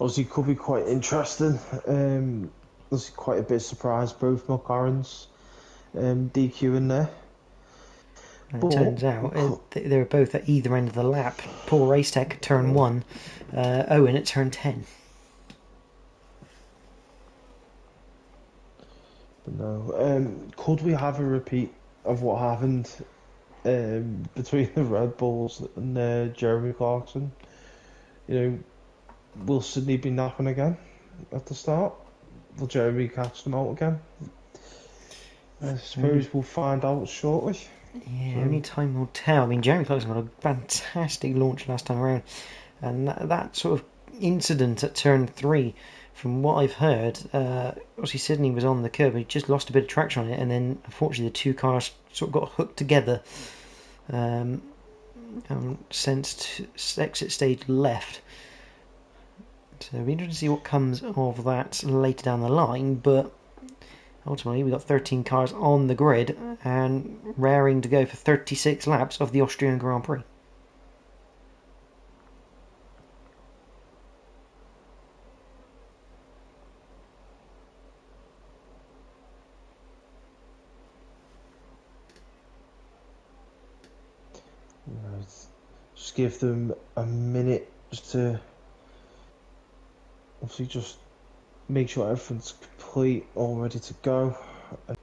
[SPEAKER 2] Obviously, could be quite interesting. Obviously, quite a bit surprised both McLarens DQ in there.
[SPEAKER 1] And it turns out they were both at either end of the lap. Paul Racetech at turn 1, Owen at turn 10.
[SPEAKER 2] But no, could we have a repeat of what happened between the Red Bulls and Jeremy Clarkson? You know, will Sydney be napping again at the start? Will Jeremy catch them out again? I suppose we'll find out shortly.
[SPEAKER 1] Yeah, only time will tell. I mean, Jeremy Clarkson got a fantastic launch last time around, and that sort of incident at turn 3, from what I've heard, obviously Sydney was on the curb, he just lost a bit of traction on it, and then unfortunately the two cars sort of got hooked together, and sent to exit stage left. So it'll be interesting to see what comes of that later down the line, but ultimately we've got 13 cars on the grid and raring to go for 36 laps of the Austrian Grand Prix.
[SPEAKER 2] Just give them a minute just to obviously just make sure everything's complete, all ready to go. I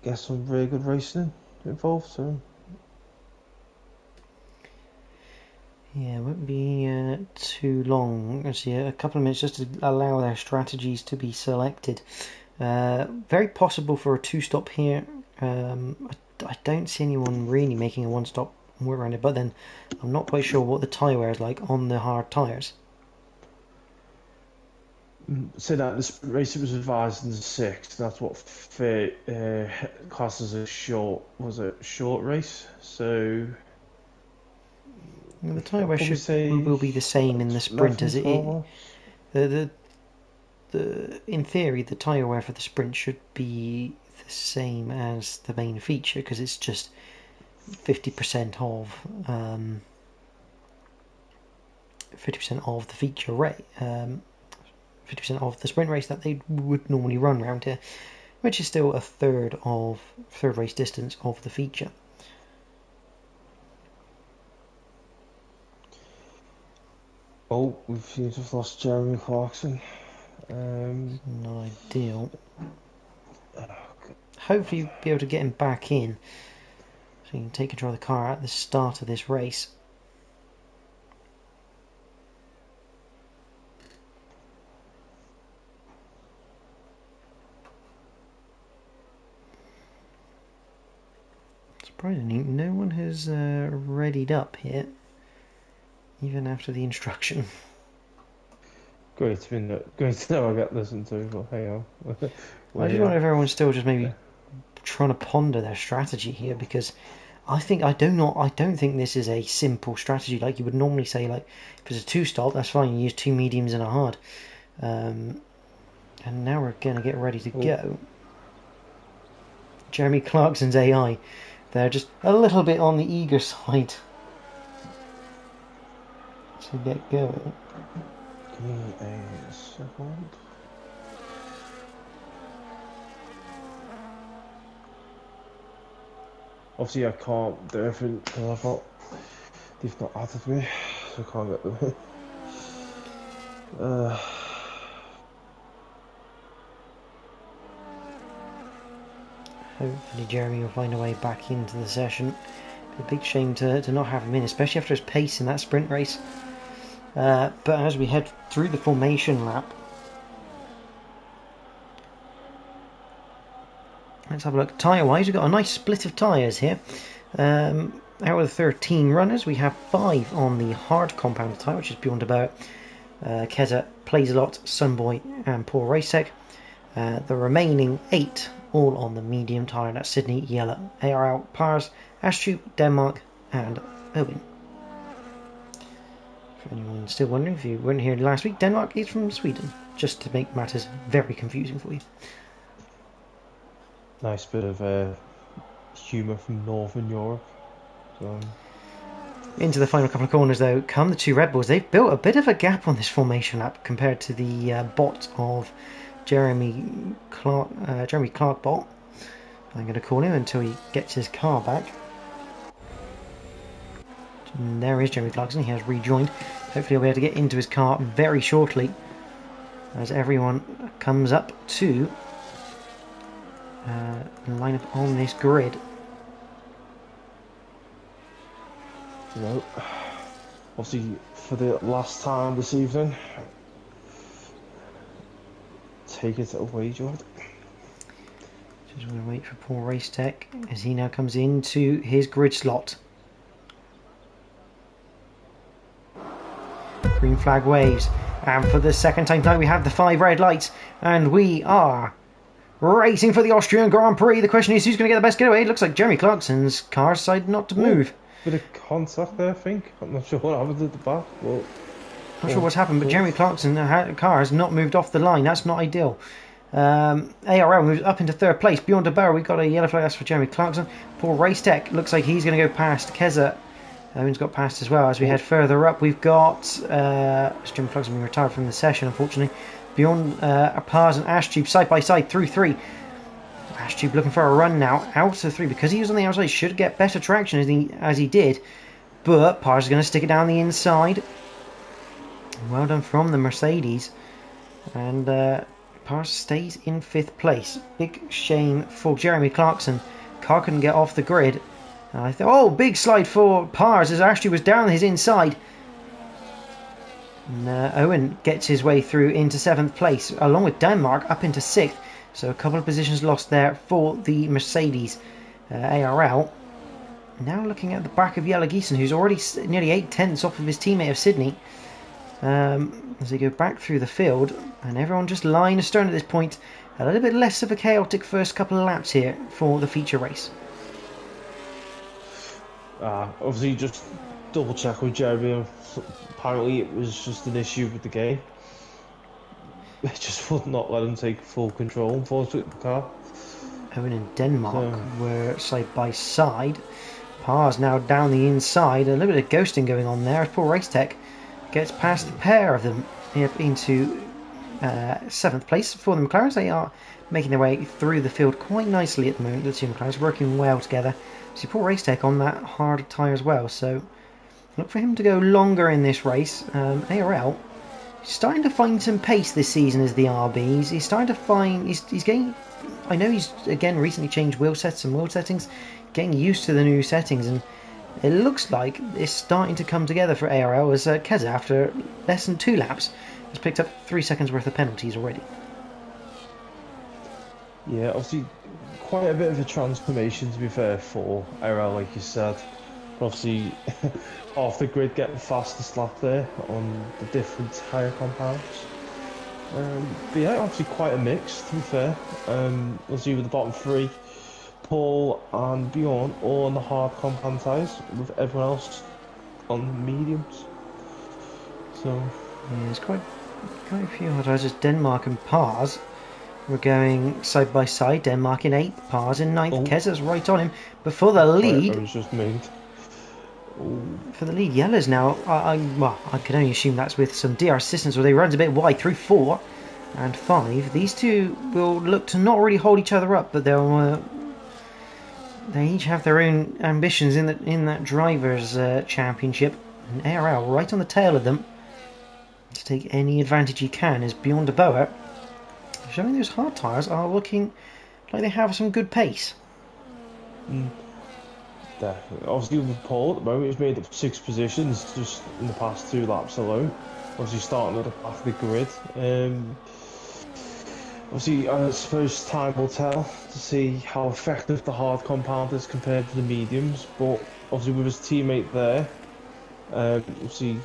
[SPEAKER 2] guess some really good racing involved soon.
[SPEAKER 1] Yeah, it won't be too long. Actually, a couple of minutes just to allow their strategies to be selected. Very possible for a two-stop here. I don't see anyone really making a one-stop work around it, but then I'm not quite sure what the tyre wear is like on the hard tyres.
[SPEAKER 2] So that this race was advised in the 6th. That's what classes a short race. So
[SPEAKER 1] The tyre wear will be the same in the sprint as it is. in theory, the tyre wear for the sprint should be the same as the main feature because it's just 50% of 50% of the feature rate, 50% of the sprint race that they would normally run around here, which is still a third race distance of the feature.
[SPEAKER 2] Oh, we've just lost Jeremy Clarkson.
[SPEAKER 1] Not ideal. Hopefully you'll be able to get him back in so you can take control of the car at the start of this race. Surprisingly, no one has readied up here, even after the instruction.
[SPEAKER 2] Great to know I get listened to, but hey,
[SPEAKER 1] I just wonder if everyone's still just maybe trying to ponder their strategy here, because I don't think this is a simple strategy like you would normally say. Like if it's a 2-stop, that's fine. You use 2 mediums and a hard. And now we're going to get ready to go. Jeremy Clarkson's AI, they're just a little bit on the eager side to get going.
[SPEAKER 2] Give me a second. Obviously, I can't do everything because they've not added me, so I can't get them.
[SPEAKER 1] Hopefully Jeremy will find a way back into the session. It'd be a big shame to not have him in, especially after his pace in that sprint race. But as we head through the formation lap, let's have a look. Tyre-wise, we've got a nice split of tyres here. Out of the 13 runners, we have 5 on the hard compound tyre, which is beyond about Keza, Plays a Lot, Sunboy, and Poor Racetech. The remaining 8 all on the medium tyre, that's Sydney, Yellow, ARL, Pars, Austria, Denmark, and Owen. For anyone still wondering, if you weren't here last week, Denmark is from Sweden, just to make matters very confusing for you.
[SPEAKER 2] Nice bit of humour from Northern Europe. So.
[SPEAKER 1] Into the final couple of corners though come the 2 Red Bulls. They've built a bit of a gap on this formation lap compared to the bot of Jeremy Clark bot. I'm going to call him until he gets his car back. And there is Jeremy Clarkson, he has rejoined. Hopefully he'll be able to get into his car very shortly as everyone comes up to line up on this grid.
[SPEAKER 2] No. Obviously, for the last time this evening, take it away, Jordan.
[SPEAKER 1] Just want to wait for Poor Racetech as he now comes into his grid slot. Green flag waves, and for the second time tonight we have the 5 red lights, and we are racing for the Austrian Grand Prix. The question is, who's going to get the best getaway? It looks like Jeremy Clarkson's car decided not to move.
[SPEAKER 2] Bit of contact there, I think. I'm not sure what happened at the back. But
[SPEAKER 1] not sure what's happened, but Jeremy Clarkson's car has not moved off the line. That's not ideal. ARL moves up into 3rd place. Beyond the barrel, we've got a yellow flag. That's for Jeremy Clarkson. Poor Racetech looks like he's going to go past Keza. Owen's got past as well. As we head further up, we've got Jeremy Clarkson being retired from the session, unfortunately. Beyond Pars and Ashtube side by side through 3. Ashtube looking for a run now out of 3 because he was on the outside. Should get better traction as he did, but Pars is going to stick it down the inside. Well done from the Mercedes, and Pars stays in 5th place. Big shame for Jeremy Clarkson. Car couldn't get off the grid. I thought, big slide for Pars as Ashtube was down his inside. And Owen gets his way through into 7th place, along with Denmark up into 6th. So a couple of positions lost there for the Mercedes ARL. Now looking at the back of Yellow Geeson, who's already nearly 8/10 off of his teammate of Sydney. As they go back through the field, and everyone just line astern at this point. A little bit less of a chaotic first couple of laps here for the feature race.
[SPEAKER 2] Obviously, just double check with Jeremy. Apparently, it was just an issue with the game. they just would not let him take full control, unfortunately, the car.
[SPEAKER 1] Owen and Denmark were side by side. Pars now down the inside. A little bit of ghosting going on there as Paul Racetech gets past the pair of them into 7th place for the McLarens. They are making their way through the field quite nicely at the moment. The two McLarens working well together. See Paul Racetech on that hard tyre as well. So look for him to go longer in this race. ARL starting to find some pace this season as the RB. He's starting to find... He's getting... I know he's, again, recently changed wheel sets and wheel settings, getting used to the new settings, and it looks like it's starting to come together for ARL as Keza, after less than 2 laps, has picked up 3 seconds worth of penalties already.
[SPEAKER 2] Yeah, obviously quite a bit of a transformation, to be fair, for ARL, like you said. Obviously, off the grid getting fastest lap there on the different tyre compounds. But yeah, obviously quite a mix, to be fair. Obviously with the bottom 3, Paul and Bjorn all on the hard compound tyres, with everyone else on the mediums. So
[SPEAKER 1] yeah, there's quite a few hard tyres. Denmark and Pars were going side by side. Denmark in 8th, Pars in 9th. Keza's right on him. But for the lead...
[SPEAKER 2] I was just made.
[SPEAKER 1] For the lead, Yellow's now, well, I can only assume that's with some DR assistance, where they runs a bit wide through 4 and 5. These two will look to not really hold each other up, but they'll they each have their own ambitions in that drivers' championship. And ARL right on the tail of them to take any advantage he can, as Beyond the Boa showing those hard tyres are looking like they have some good pace.
[SPEAKER 2] Definitely. Obviously with Paul at the moment, he's made up 6 positions just in the past 2 laps alone. Obviously starting at the back of the grid. Obviously I suppose time will tell to see how effective the hard compound is compared to the mediums, but obviously with his teammate there, obviously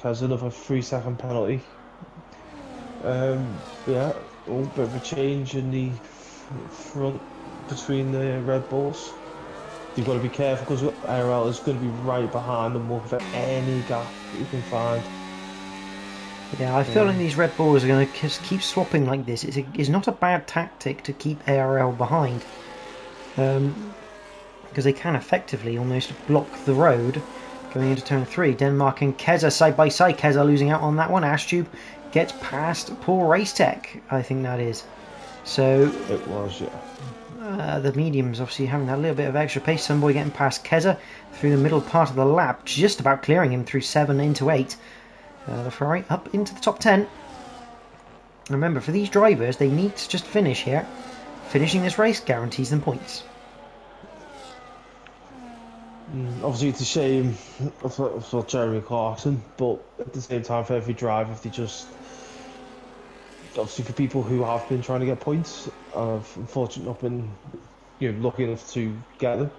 [SPEAKER 2] has another 3-second penalty. Yeah, a bit of a change in the front between the Red Bulls. You've got to be careful because ARL is going to be right behind them, looking for any gap that you can find.
[SPEAKER 1] Yeah, I feel like these Red Bulls are going to just keep swapping like this. It's not a bad tactic to keep ARL behind, because they can effectively almost block the road going into turn 3. Denmark and Keza side by side. Keza losing out on that one. Ashtube gets past Paul Racetech, I think that is. So
[SPEAKER 2] it was, yeah.
[SPEAKER 1] The mediums obviously having that little bit of extra pace. Sunboy getting past Keza through the middle part of the lap, just about clearing him through 7 into 8. The Ferrari up into the top 10. Remember, for these drivers, they need to just finish here. Finishing this race guarantees them points.
[SPEAKER 2] Obviously, it's a shame for Jeremy Clarkson, but at the same time, for every drive, if they just... Obviously, for people who have been trying to get points, have unfortunately not been, lucky enough to get them.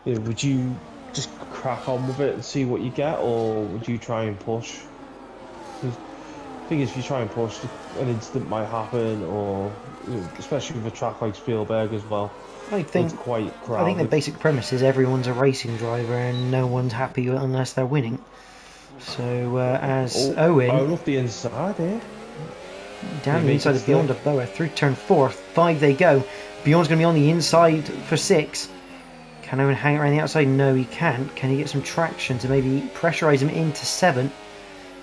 [SPEAKER 2] Would you just crack on with it and see what you get, or would you try and push? The thing is, if you try and push, an incident might happen, or especially with a track like Spielberg as well. It's quite crowded.
[SPEAKER 1] I think the basic premise is everyone's a racing driver and no one's happy unless they're winning. So as Owen...
[SPEAKER 2] I love the inside here.
[SPEAKER 1] Down the inside of Beyond a Boa through turn 4. 5 they go. Beyond's going to be on the inside for 6. Can Owen hang around the outside? No, he can't. Can he get some traction to maybe pressurise him into 7?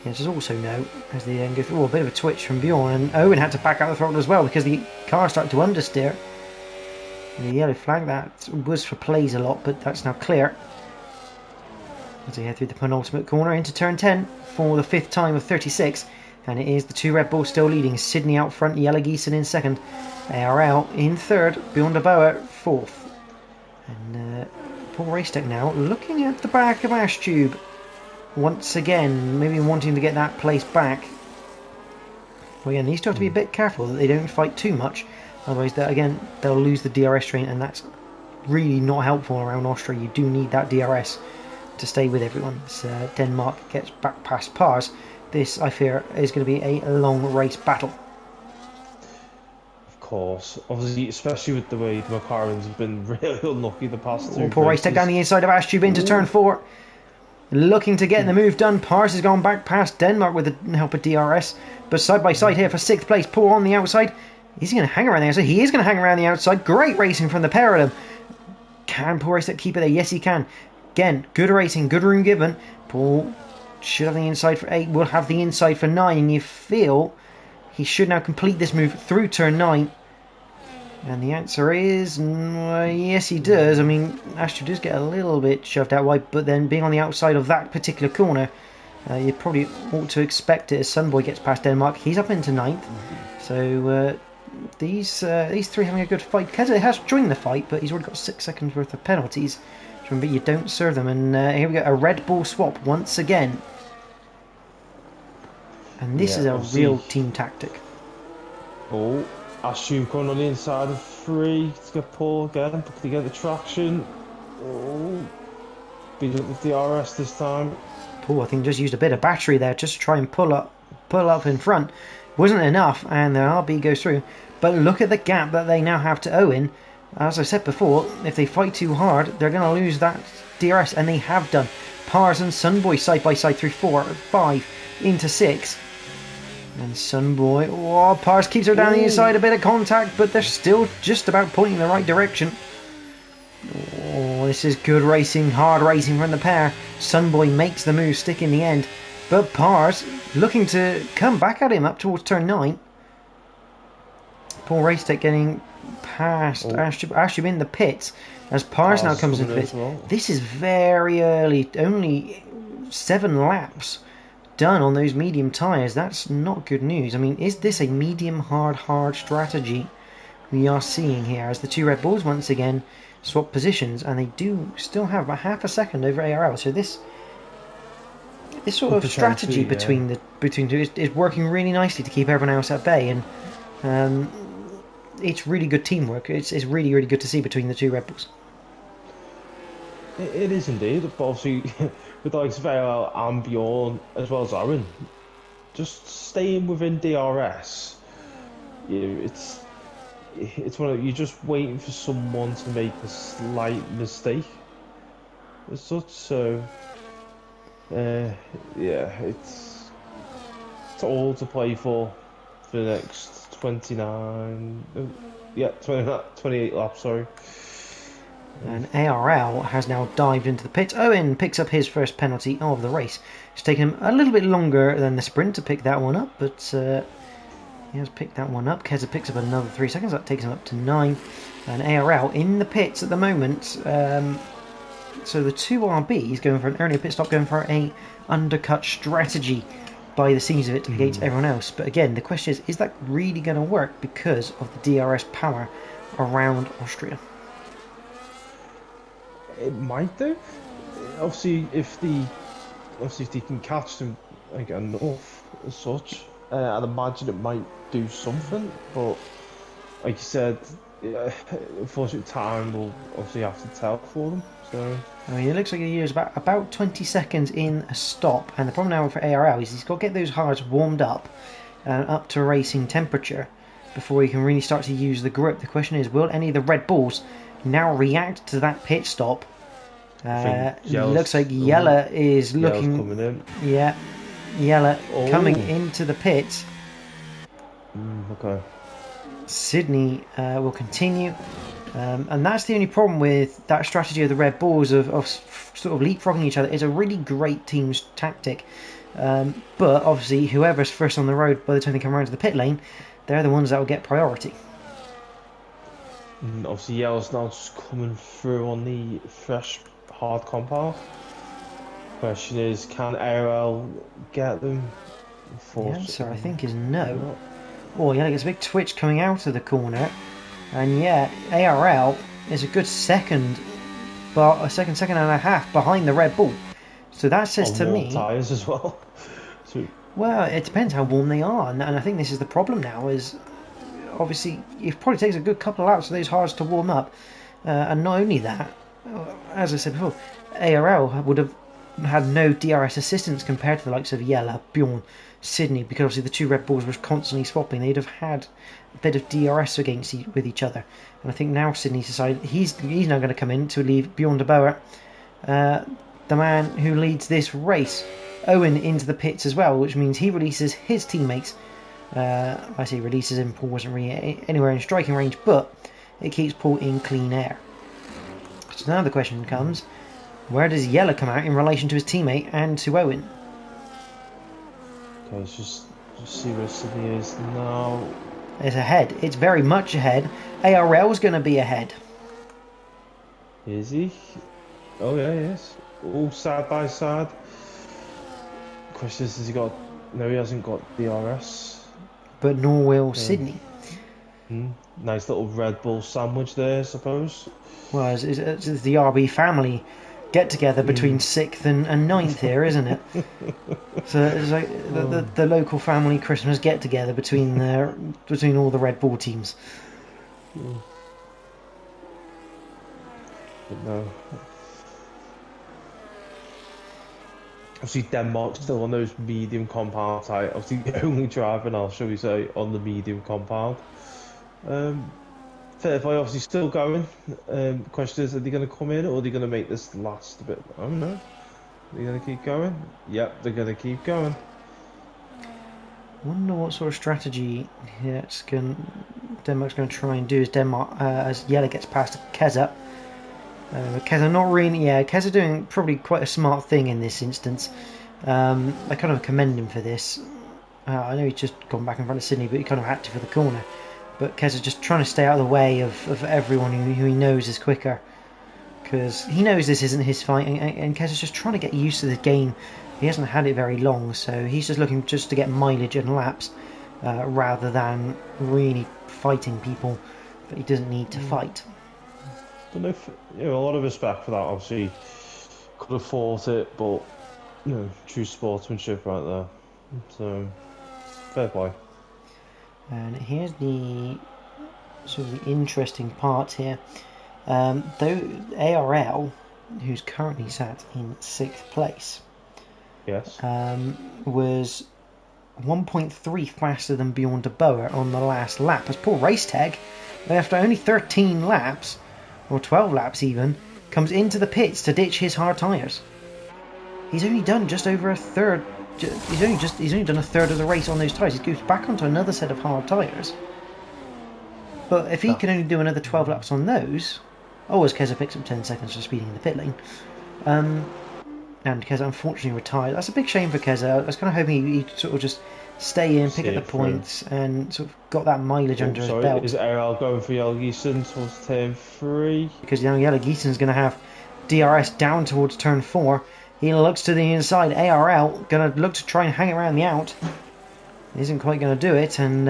[SPEAKER 1] Yes, there's also no, as they then go through. A bit of a twitch from Bjorn, and Owen had to back out the throttle as well because the car started to understeer. And the yellow flag, that was for plays a lot, but that's now clear. As they head through the penultimate corner into turn 10 for the 5th time of 36. And it is the 2 Red Bulls still leading. Sydney out front, Yellow Geeson in 2nd. ARL in 3rd, Beyond a Boa 4th. And Paul Racetech now looking at the back of Ashtube. Once again, maybe wanting to get that place back. Well, again, these two have to be a bit careful that they don't fight too much. Otherwise, they'll lose the DRS train, and that's really not helpful around Austria. You do need that DRS to stay with everyone. So Denmark gets back past Pars. This, I fear, is going to be a long race battle.
[SPEAKER 2] Of course. Obviously, especially with the way the McLarens have been really unlucky the past 2
[SPEAKER 1] Paul Racetech down the inside of Ashtube into turn 4. looking to get the move done. Pars has gone back past Denmark with the help of DRS, but side by side here for 6th place. Paul on the outside. Is he going to hang around the outside? He is going to hang around the outside. Great racing from the pair of them. Can Paul race that keeper there? Yes, he can. Again, good racing, good room given. Paul should have the inside for 8, will have the inside for 9, and you feel he should now complete this move through turn 9. And the answer is yes, he does. I mean, Austria does get a little bit shoved out wide, but then being on the outside of that particular corner, you probably ought to expect it as Sunboy gets past Denmark. He's up into 9th. So these three having a good fight. Keza has joined the fight, but he's already got 6 seconds worth of penalties. Remember, you don't serve them. And here we go, a Red Bull swap once again. And this is a real team tactic.
[SPEAKER 2] Oh, Austria coming on the inside of 3 to get Paul again, to get the traction. Oh, beat up the DRS this time.
[SPEAKER 1] Paul, I think, just used a bit of battery there just to try and pull up in front. Wasn't enough, and the RB goes through. But look at the gap that they now have to Owen. As I said before, if they fight too hard, they're going to lose that DRS, and they have done. Pars and Sunboy side by side through 4, 5, into 6. And Sunboy, oh, Pars keeps her down the inside, a bit of contact, but they're still just about pointing in the right direction. Oh, this is good racing, hard racing from the pair. Sunboy makes the move stick in the end, but Pars looking to come back at him up towards turn 9. Paul Racetech getting past Austria in the pits as Pars now comes into the pits. Well. This is very early, only 7 laps done on those medium tyres. That's not good news. I mean, is this a medium hard strategy we are seeing here as the 2 Red Bulls once again swap positions, and they do still have about half a second over ARL. So this sort of strategy between two is working really nicely to keep everyone else at bay, and it's really good teamwork. It's really, really good to see between the 2 Red Bulls.
[SPEAKER 2] It is indeed, but obviously with like ARL and Bjorn as well as Aaron, just staying within DRS, it's one of, you're just waiting for someone to make a slight mistake as such. So it's all to play for the next 28 laps, sorry.
[SPEAKER 1] And ARL has now dived into the pit. Owen picks up his first penalty of the race. It's taken him a little bit longer than the sprint to pick that one up, but he has picked that one up. Keza picks up another 3 seconds. That takes him up to 9. And ARL in the pits at the moment. So the 2 RBs going for an earlier pit stop, going for a undercut strategy by the seams of it against everyone else. But again, the question is that really going to work because of the DRS power around Austria?
[SPEAKER 2] It might do. Obviously, if they can catch them enough as such, I'd imagine it might do something. But like you said, unfortunately, time will obviously have to tell for them. So
[SPEAKER 1] I mean, it looks like he is about 20 seconds in a stop, and the problem now for ARL is he's got to get those hards warmed up to racing temperature before he can really start to use the grip. The question is, will any of the Red Bulls now react to that pit stop? Looks like Yella is looking.
[SPEAKER 2] Coming in.
[SPEAKER 1] Yeah, Yella coming into the pits.
[SPEAKER 2] Okay.
[SPEAKER 1] Sydney will continue, and that's the only problem with that strategy of the Red Bulls of sort of leapfrogging each other. It's a really great team's tactic, but obviously whoever's first on the road by the time they come around to the pit lane, they're the ones that will get priority.
[SPEAKER 2] And obviously Yella's now just coming through on the fresh hard compound. Question is, can ARL get them?
[SPEAKER 1] The answer, I think, is no. Oh, yeah, it's a big twitch coming out of the corner, and yeah, ARL is a good second, but a second and a half behind the Red Bull. So that says to me,
[SPEAKER 2] tyres as well.
[SPEAKER 1] Well, it depends how warm they are, and I think this is the problem now. Is obviously it probably takes a good couple of laps for those hards to warm up, and not only that, as I said before, ARL would have had no DRS assistance compared to the likes of Yella, Bjorn, Sydney, because obviously the 2 Red Bulls were constantly swapping. They'd have had a bit of DRS with each other, and I think now Sydney's decided he's now going to come in to leave Bjorn de Boer the man who leads this race, Owen, into the pits as well, which means he releases his teammates. I say releases him. Paul wasn't really anywhere in striking range, but it keeps Paul in clean air. So now the question comes, where does Yellow come out in relation to his teammate and to Owen?
[SPEAKER 2] Okay, let's just see where Sydney is now.
[SPEAKER 1] It's ahead. It's very much ahead. ARL's going to be ahead.
[SPEAKER 2] Is he? Oh yeah, yes. All side by side. Question is, has he got... No, he hasn't got DRS.
[SPEAKER 1] But nor will Sydney.
[SPEAKER 2] Nice little Red Bull sandwich there, I suppose.
[SPEAKER 1] Well, it's the RB family get together between 6th and 9th here, isn't it? So it's like the local family Christmas get together between all the Red Bull teams.
[SPEAKER 2] But no. Obviously Denmark's still on those medium compound type. Obviously the only driver now, shall we say, on the medium compound. Fair play, obviously still going. The question is, are they going to come in or are they going to make this last a bit? I don't know. Are they going to keep going? Yep, they're going to keep going.
[SPEAKER 1] Wonder what sort of strategy Denmark's going to try and do as Yellow gets past Keza. Keza not really, Keza doing probably quite a smart thing in this instance. I kind of commend him for this. I know he's just gone back in front of Sydney, but he kind of had to for the corner. But Keza's just trying to stay out of the way of everyone who he knows is quicker. Because he knows this isn't his fight, and Keza's just trying to get used to the game. He hasn't had it very long, so he's just looking just to get mileage and laps, rather than really fighting people that he doesn't need to fight.
[SPEAKER 2] Don't know if, a lot of respect for that, obviously. Could have fought it, but, true sportsmanship right there. So, fair play.
[SPEAKER 1] And here's the sort of the interesting part here. Though ARL, who's currently sat in 6th place,
[SPEAKER 2] yes,
[SPEAKER 1] was 1.3 faster than Bjorn de Boer on the last lap. As poor Racetech, after only 13 laps, or 12 laps even, comes into the pits to ditch his hard tyres. He's only done just over a third. He's only done a third of the race on those tyres. He goes back onto another set of hard tyres. But if he can only do another 12 laps on those, as Keza picks up 10 seconds for speeding in the pit lane, and Keza unfortunately retired. That's a big shame for Keza. I was kind of hoping he'd sort of just stay in, pick up the points, and sort of got that mileage under his belt.
[SPEAKER 2] Is ARL going for Yellow Geeson towards turn 3?
[SPEAKER 1] Because Yellow Geeson's going to have DRS down towards turn 4. He looks to the inside. ARL going to look to try and hang around the out. Isn't quite going to do it, and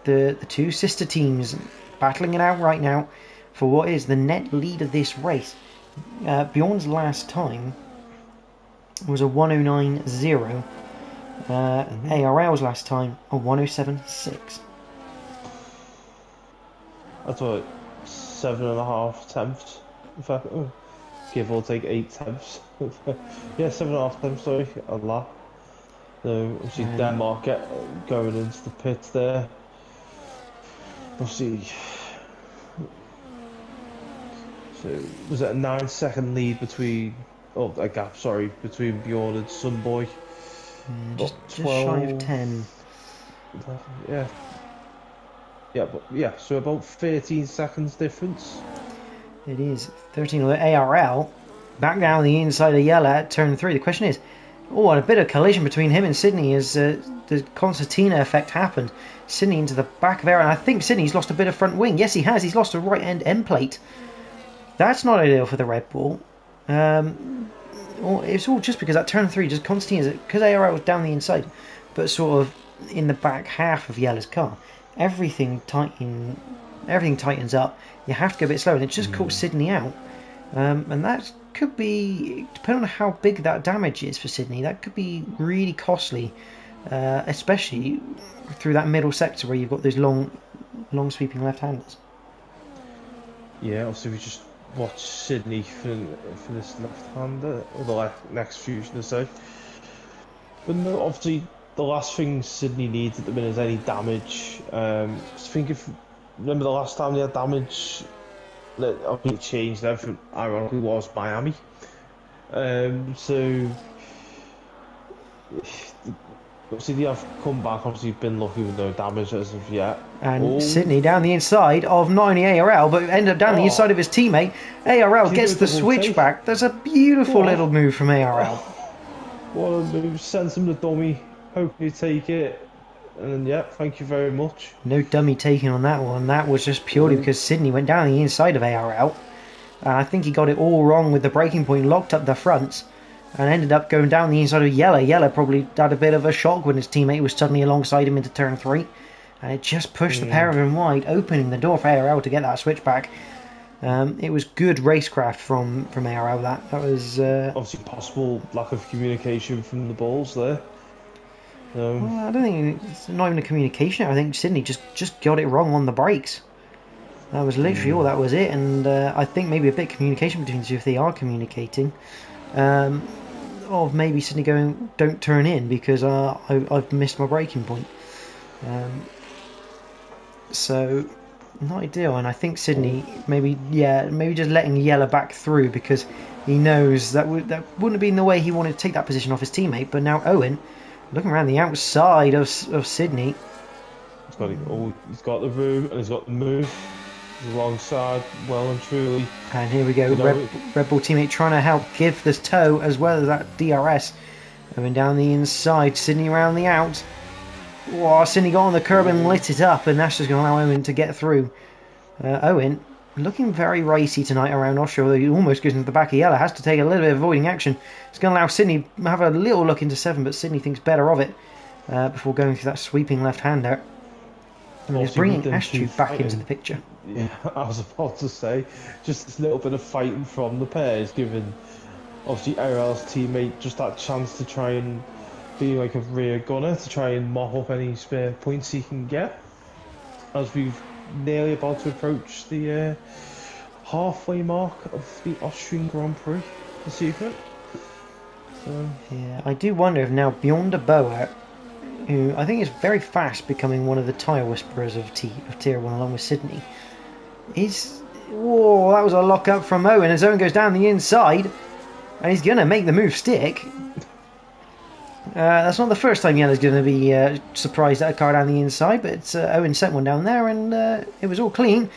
[SPEAKER 1] the two sister teams battling it out right now for what is the net lead of this race. Bjorn's last time was a 109.0. ARL's last time a 107.6.
[SPEAKER 2] I thought 7.5 tenths. In fact, give or take 8 tenths. Yeah, 7.5 tenths, sorry, a lap. So, obviously, Denmark going into the pits there. Obviously, so was it a 9-second lead between, a gap, between Bjorn and Sunboy?
[SPEAKER 1] Just shy of 10.
[SPEAKER 2] So about 13 seconds difference.
[SPEAKER 1] It is 13. ARL back down the inside of Yellow at turn 3. The question is, and a bit of collision between him and Sydney as the concertina effect happened. Sydney into the back of ARL, and I think Sydney's lost a bit of front wing. Yes, he has. He's lost a right end end plate. That's not ideal for the Red Bull. It's all just because that turn 3 just concertina, because ARL was down the inside, but sort of in the back half of Yellow's car. Everything tightens up. You have to go a bit slower, and it just caught Sydney out. And that could be, depending on how big that damage is for Sydney, that could be really costly, especially through that middle sector where you've got those long sweeping left-handers.
[SPEAKER 2] Yeah, obviously we just watch Sydney for this left-hander, or the next few, should I say. But no, obviously the last thing Sydney needs at the minute is any damage. Remember the last time they had damage that obviously changed everything, ironically, was Miami. So obviously they have come back. Obviously, been lucky with no damage as of yet.
[SPEAKER 1] And Sydney down the inside of not only ARL, but ended up down the inside of his teammate. ARL gets the switch back. There's a beautiful little move from ARL.
[SPEAKER 2] What a move. Sends him the dummy. Hope you take it. And yeah, thank you very much.
[SPEAKER 1] No dummy taking on that one. That was just purely because Sydney went down the inside of ARL. And I think he got it all wrong with the braking point, locked up the fronts, and ended up going down the inside of Yellow. Yellow probably had a bit of a shock when his teammate was suddenly alongside him into turn 3. And it just pushed the pair of them wide, opening the door for ARL to get that switch back. It was good racecraft from ARL. That was
[SPEAKER 2] obviously possible lack of communication from the balls there.
[SPEAKER 1] Well, I don't think it's not even a communication. I think Sydney just got it wrong on the brakes. That was literally all that was it. And I think maybe a bit of communication between the two if they are communicating. Of maybe Sydney going, don't turn in because I've missed my braking point. So not ideal. And I think Sydney maybe just letting Yellow back through because he knows that wouldn't have been the way he wanted to take that position off his teammate. But now Owen, looking around the outside of Sydney.
[SPEAKER 2] He's got the room and he's got the move alongside, well and truly.
[SPEAKER 1] And here we go, Red Bull teammate trying to help give this toe as well as that DRS. Going down the inside, Sydney around the out. Whoa, Sydney got on the curb and lit it up, and that's just going to allow Owen to get through. Owen looking very racy tonight around Austria, although he almost goes into the back of Yellow. Has to take a little bit of avoiding action. It's going to allow Sydney to have a little look into 7, but Sydney thinks better of it before going through that sweeping left-hander. And he's bringing Astute back into the picture.
[SPEAKER 2] Yeah, I was about to say, just this little bit of fighting from the pair is giving, obviously, ARL's teammate just that chance to try and be like a rear gunner, to try and mop up any spare points he can get. As we've nearly about to approach the halfway mark of the Austrian Grand Prix this evening. So.
[SPEAKER 1] Yeah, I do wonder if now Bjorn de Boer, who I think is very fast becoming one of the tyre whisperers of Tier 1 along with Sydney, whoa, that was a lock up from Owen as Owen goes down the inside and he's going to make the move stick. That's not the first time Yellow's going to be surprised at a car down the inside, but Owen sent one down there and it was all clean.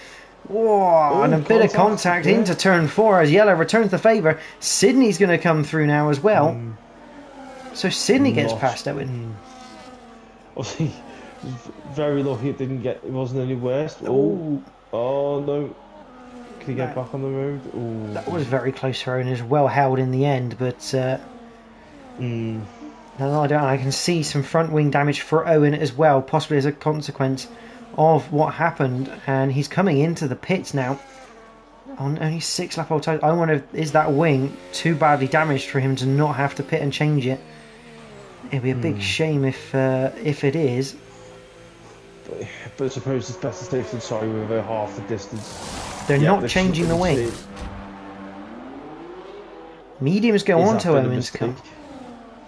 [SPEAKER 1] Whoa, and a bit of contact into turn 4 as Yellow returns the favour. Sydney's going to come through now as well. So Sydney gets past Owen.
[SPEAKER 2] Obviously, very lucky it wasn't any worse. Oh no. Can he get back on the road? Ooh.
[SPEAKER 1] That was very close for Owen, is well held in the end, but no, I can see some front wing damage for Owen as well, possibly as a consequence of what happened, and he's coming into the pits now on only 6 lap old tyres. I wonder is that wing too badly damaged for him to not have to pit and change it. It'd be a big shame if it is.
[SPEAKER 2] But I suppose it's better safe than sorry with half the distance.
[SPEAKER 1] They're not changing the wing. Mediums go onto Owen's car.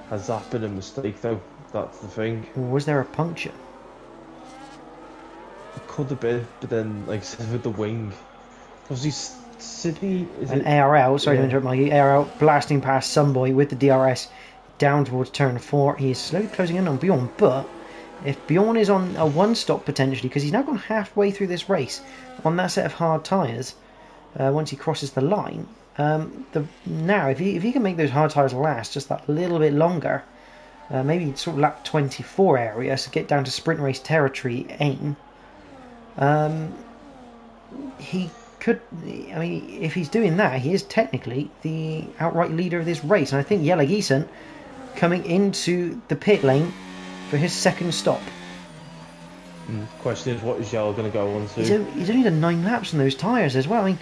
[SPEAKER 2] Has that been a mistake though? That's the thing.
[SPEAKER 1] Or was there a puncture?
[SPEAKER 2] It could have been, but then, like I said, with the wing. Obviously, Sydney is
[SPEAKER 1] an ARL, sorry to interrupt Mikey, ARL blasting past Sunboy with the DRS down towards turn 4. He is slowly closing in on Bjorn, but if Bjorn is on a one-stop potentially, because he's now gone halfway through this race on that set of hard tyres, once he crosses the line, now if he can make those hard tyres last just that little bit longer, maybe sort of lap 24 area, so get down to sprint race territory aim, he could, I mean, if he's doing that, he is technically the outright leader of this race. And I think Jelle Giesen coming into the pit lane for his second stop.
[SPEAKER 2] Question is, what is Jelle going to go on to?
[SPEAKER 1] He's only done 9 laps on those tyres as well. I mean,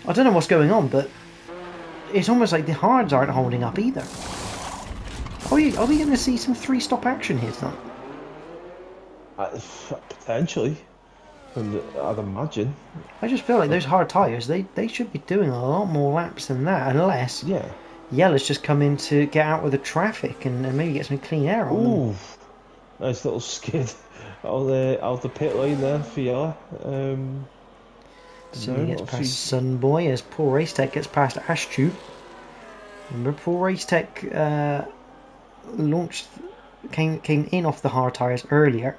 [SPEAKER 1] I don't know what's going on, but it's almost like the hards aren't holding up either. Are we going to see some 3-stop action here tonight?
[SPEAKER 2] Potentially. I'd imagine.
[SPEAKER 1] I just feel like those hard tyres, they should be doing a lot more laps than that, unless Jelle's just come in to get out of the traffic and maybe get some clean air on them.
[SPEAKER 2] Nice little skid out of the pit lane there for Jelle.
[SPEAKER 1] So he gets past Sunboy as poor Race Tech gets past Astute. Remember, Paul Race Tech came in off the hard tyres earlier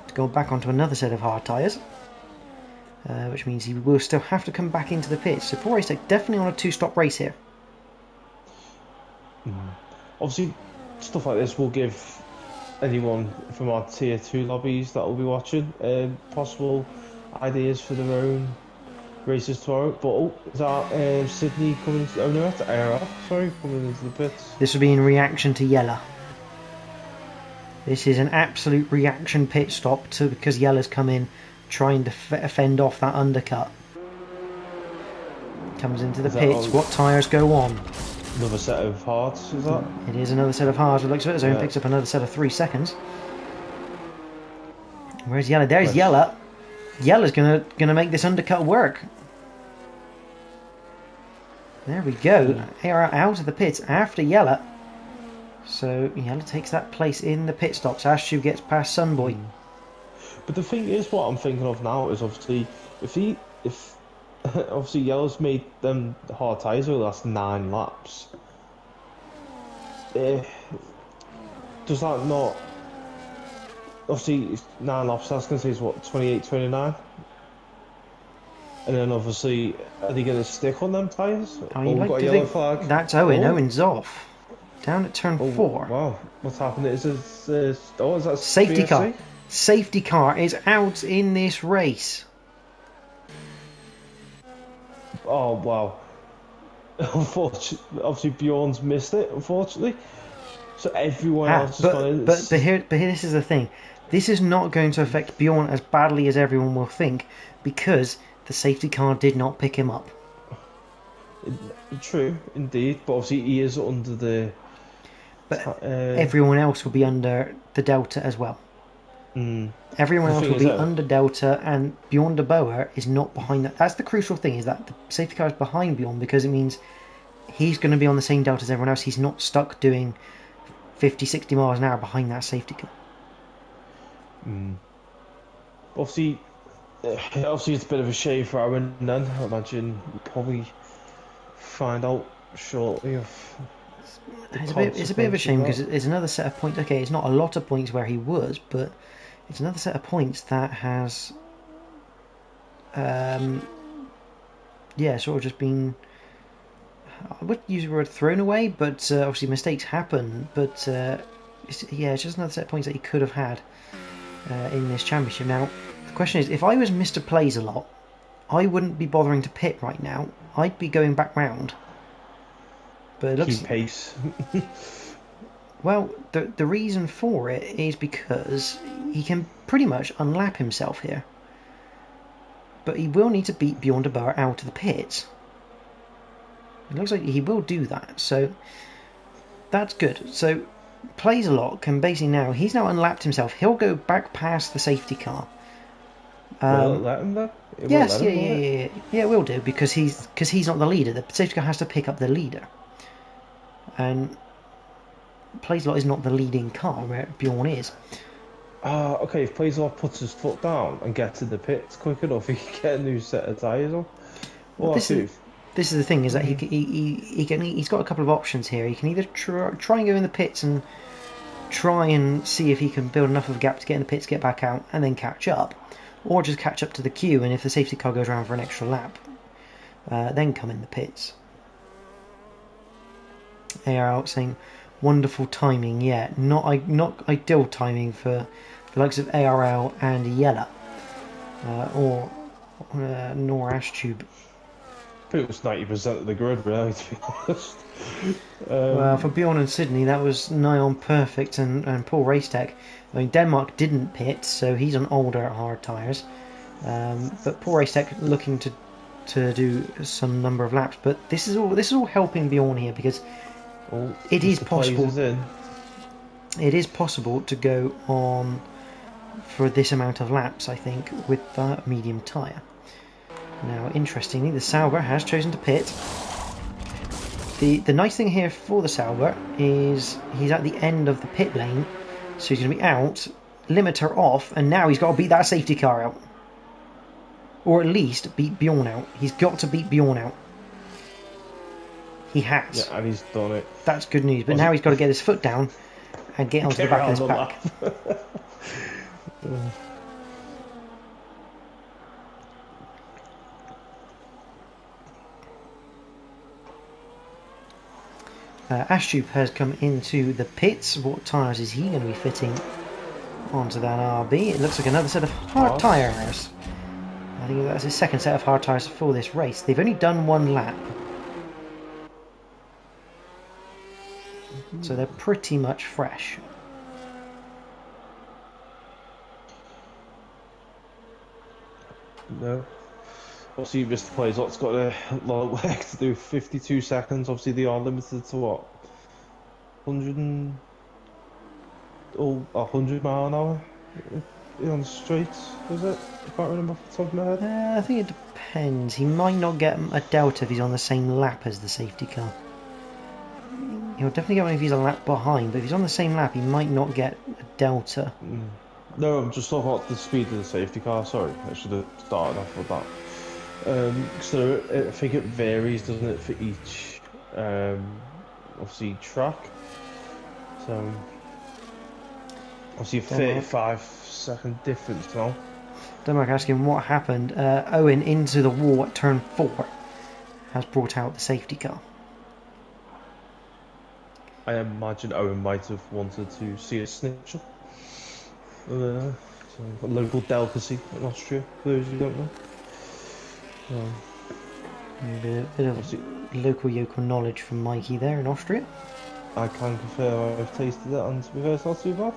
[SPEAKER 1] to go back onto another set of hard tyres, which means he will still have to come back into the pits. So Paul Race Tech definitely on a 2-stop race here.
[SPEAKER 2] Obviously, stuff like this will give anyone from our tier 2 lobbies that will be watching possible ideas for their own races tomorrow. But is that Sydney coming into, oh no, that's ARL, sorry, coming into the pits.
[SPEAKER 1] This will be in reaction to Yella. This is an absolute reaction pit stop because Yella's come in trying to fend off that undercut. Comes into the pits. What tyres go on?
[SPEAKER 2] Another set of hards, is that?
[SPEAKER 1] It is another set of hards. It looks like Zone picks up another set of 3 seconds. Where's Yella? There's Yella. Yella's gonna make this undercut work. There we go. ARL out of the pits after Yella. So Yella takes that place in the pit stops. Ashu gets past Sunboy.
[SPEAKER 2] But the thing is, what I'm thinking of now is obviously if obviously Yella's made them hard tyres over the last 9 laps. Does that not? Obviously, 9 laps. That's going to say is what 28, 29. And then obviously, are they going to stick on them tyres?
[SPEAKER 1] Oh, you like to think flag. That's Owen. Owen's off. Down at turn 4.
[SPEAKER 2] Wow, what's happened? Is that
[SPEAKER 1] safety
[SPEAKER 2] BSC?
[SPEAKER 1] car? Safety car is out in this race.
[SPEAKER 2] Oh wow! Unfortunately, obviously Bjorn's missed it. Unfortunately, so everyone else has gone in.
[SPEAKER 1] But here, this is the thing. This is not going to affect Bjorn as badly as everyone will think because the safety car did not pick him up.
[SPEAKER 2] True, indeed, but obviously he is under the.
[SPEAKER 1] But everyone else will be under the Delta as well. Everyone else will be under Delta, and Bjorn de Boer is not behind that. That's the crucial thing, is that the safety car is behind Bjorn because it means he's going to be on the same Delta as everyone else. He's not stuck doing 50, 60 miles an hour behind that safety car.
[SPEAKER 2] Obviously, it's a bit of a shame for Aaron then. I imagine we'll probably find out shortly of.
[SPEAKER 1] It's a bit of a shame because it's another set of points. Okay, it's not a lot of points where he was, but it's another set of points that has, sort of just been. I would use the word thrown away, but obviously mistakes happen. But it's just another set of points that he could have had in this championship. Now, the question is, if I was Mr. Plays a lot, I wouldn't be bothering to pit right now. I'd be going back round. But it looks,
[SPEAKER 2] keep pace.
[SPEAKER 1] Well, the reason for it is because he can pretty much unlap himself here. But he will need to beat Bjorn de Boer out of the pits. It looks like he will do that, so that's good. So Plays a lot can basically now, he's now unlapped himself. He'll go back past the safety car.
[SPEAKER 2] Will it let him though?
[SPEAKER 1] Yes, yeah, it will do because he's not the leader. The safety car has to pick up the leader. And Plays a lot is not the leading car where Bjorn is.
[SPEAKER 2] Okay, if Plays a lot puts his foot down and gets in the pits quick enough, he can get a new set of tyres on.
[SPEAKER 1] Well, this is the thing, is that he's got a couple of options here. He can either try and go in the pits and try and see if he can build enough of a gap to get in the pits, get back out, and then catch up, or just catch up to the queue, and if the safety car goes around for an extra lap, then come in the pits. ARL saying wonderful timing, yeah, not ideal timing for the likes of ARL and Yella, or nor Ashtube.
[SPEAKER 2] I think it was 90% of the grid, really, to be honest.
[SPEAKER 1] Well, for Bjorn and Sydney, that was nigh on perfect, and Paul Racetech. I mean, Denmark didn't pit, so he's on older hard tyres. But Paul Racetech looking to do some number of laps. But this is all helping Bjorn here because it is possible. It is possible to go on for this amount of laps, I think, with that medium tyre. Now, interestingly, the Sauber has chosen to pit. The nice thing here for the Sauber is he's at the end of the pit lane, so he's going to be out, limiter off, and now he's got to beat that safety car out. Or at least beat Bjorn out. He's got to beat Bjorn out. He has.
[SPEAKER 2] Yeah, and he's done it.
[SPEAKER 1] That's good news. But now he's got to get his foot down and get onto the back of this pack. Ashtube has come into the pits. What tyres is he going to be fitting onto that RB? It looks like another set of hard tyres. I think that's his second set of hard tyres for this race. They've only done one lap. So they're pretty much fresh.
[SPEAKER 2] No. Obviously, Mr. Playslot's got a lot of work to do. 52 seconds. Obviously, they are limited to what? 100 mile an hour on the streets, is it? I can't remember off the top of my head.
[SPEAKER 1] I think it depends. He might not get a delta if he's on the same lap as the safety car. He'll definitely get one if he's a lap behind, but if he's on the same lap, he might not get a delta.
[SPEAKER 2] No, I'm just talking about the speed of the safety car. Sorry, I should have started off with that. So I think it varies, doesn't it, for each obviously track. So obviously a 35-second difference now.
[SPEAKER 1] Denmark asking what happened. Owen into the wall at turn 4 has brought out the safety car.
[SPEAKER 2] I imagine Owen might have wanted to see a snitcher. So a local delicacy in Austria, for those who don't know.
[SPEAKER 1] A bit of local knowledge from Mikey there in Austria.
[SPEAKER 2] I can confirm I've tasted it, and to be fair, it's not too bad.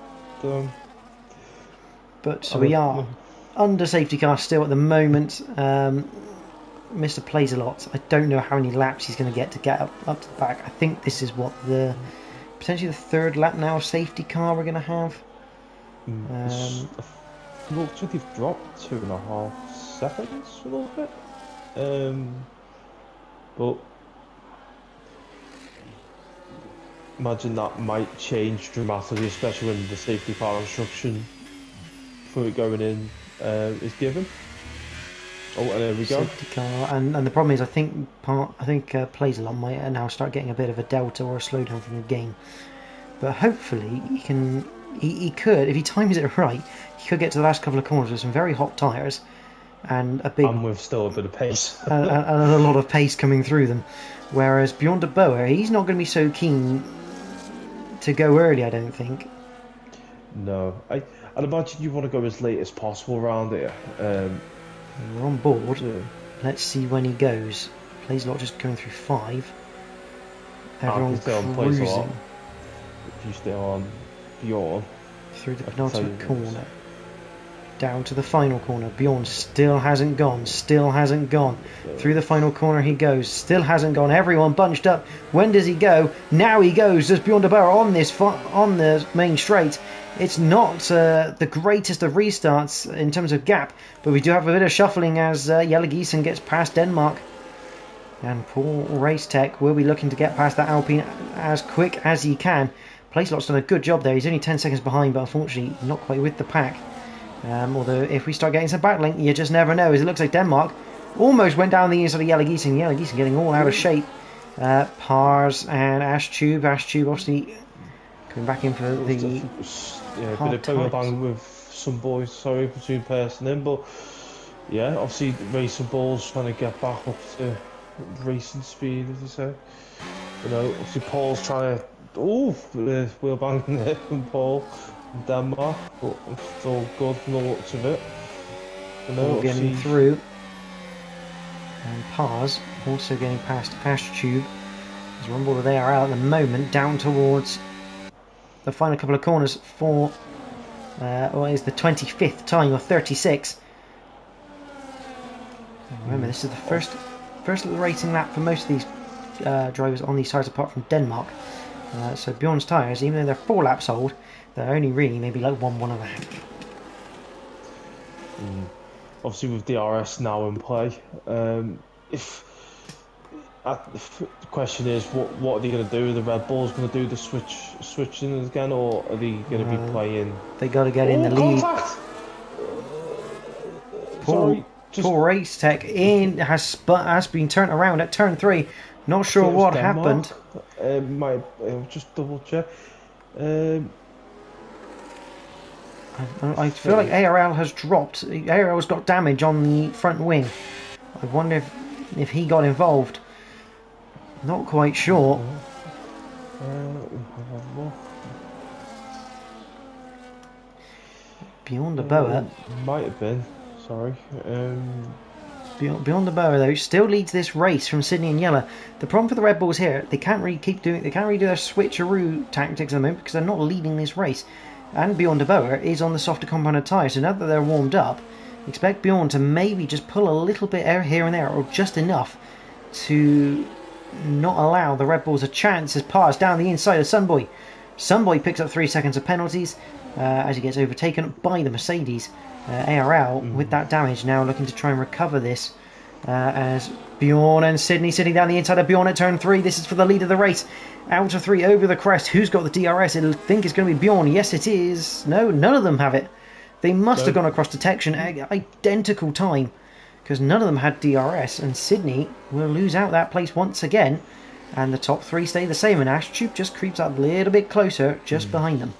[SPEAKER 1] But we are under safety car still at the moment. Mr. Plays a lot. I don't know how many laps he's going to get up to the back. I think this is what potentially the third lap now safety car we're going to have.
[SPEAKER 2] Looks like they've dropped 2.5 seconds a little bit. But imagine that might change dramatically, especially when the safety car instruction for it going in is given. Oh, and there we go.
[SPEAKER 1] Safety car, and the problem is, I think Plays a lot might now start getting a bit of a delta or a slowdown from the game. But hopefully he could, if he times it right, he could get to the last couple of corners with some very hot tyres and
[SPEAKER 2] with still a bit of pace
[SPEAKER 1] and a lot of pace coming through them. Whereas Bjorn de Boer, he's not going to be so keen to go early, I don't think.
[SPEAKER 2] No, I'd imagine you want to go as late as possible around here.
[SPEAKER 1] We're on board. Yeah. Let's see when he goes. Plays a lot, just going through 5. Everyone cruising.
[SPEAKER 2] If you stay on Bjorn.
[SPEAKER 1] Through the penultimate corner. Down to the final corner. Bjorn still hasn't gone. Through the final corner he goes. Still hasn't gone. Everyone bunched up. When does he go? Now he goes. Does Bjorn de Boer on the main straight? It's not the greatest of restarts in terms of gap, but we do have a bit of shuffling as Jellegisen gets past Denmark. And Paul Racetech will be looking to get past that Alpine as quick as he can. Placelot's done a good job there. He's only 10 seconds behind, but unfortunately not quite with the pack. Although if we start getting some battling, you just never know, as it looks like Denmark almost went down the inside of Jellegisen. Jellegisen getting all out of shape. Pars and Ashtube. Ashtube obviously coming back in for the
[SPEAKER 2] bit of power bang with some boys, between person in, but yeah, obviously racing balls trying to get back up to racing speed, as you say. Obviously Paul's trying to wheel bang there from Paul in Denmark, but it's all good from the looks of it.
[SPEAKER 1] Getting through, and Pars also getting past Ashtube. As we're on board with ARL at the moment, down towards the final couple of corners for what is the 25th time, or 36. Remember, this is the first little racing lap for most of these drivers on these tyres, apart from Denmark. So Bjorn's tyres, even though they're 4 laps old, they're only really maybe like 1.5.
[SPEAKER 2] Obviously with DRS now in play, the question is, what are they going to do? Are the Red Bulls going to do the switching again, or are they going to be playing?
[SPEAKER 1] They got to get in the lead. Paul Racetech has been turned around at turn 3. Not
[SPEAKER 2] I
[SPEAKER 1] sure
[SPEAKER 2] think it was
[SPEAKER 1] what
[SPEAKER 2] Denmark.
[SPEAKER 1] happened.
[SPEAKER 2] I'll just double check.
[SPEAKER 1] I feel like ARL has dropped. ARL's got damage on the front wing. I wonder if he got involved. Not quite sure. Beyond the Boa.
[SPEAKER 2] Might have been. Sorry.
[SPEAKER 1] Beyond the Boa though still leads this race from Sydney and Yella. The problem for the Red Bulls here, they can't really do their switcheroo tactics at the moment because they're not leading this race. And Beyond the Boa is on the softer compounded tyre, so now that they're warmed up, expect Bjorn to maybe just pull a little bit here and there, or just enough to not allow the Red Bulls a chance as pass down the inside of Sunboy. Sunboy picks up 3 seconds of penalties as he gets overtaken by the Mercedes. ARL with that damage now looking to try and recover this as Bjorn and Sydney sitting down the inside of Bjorn at turn 3. This is for the lead of the race. Out of 3 over the crest. Who's got the DRS? I think it's going to be Bjorn. Yes, it is. No, none of them have it. They must have gone across detection at identical time because none of them had DRS, and Sydney will lose out that place once again, and the top 3 stay the same, and Ashtube just creeps up a little bit closer just behind them.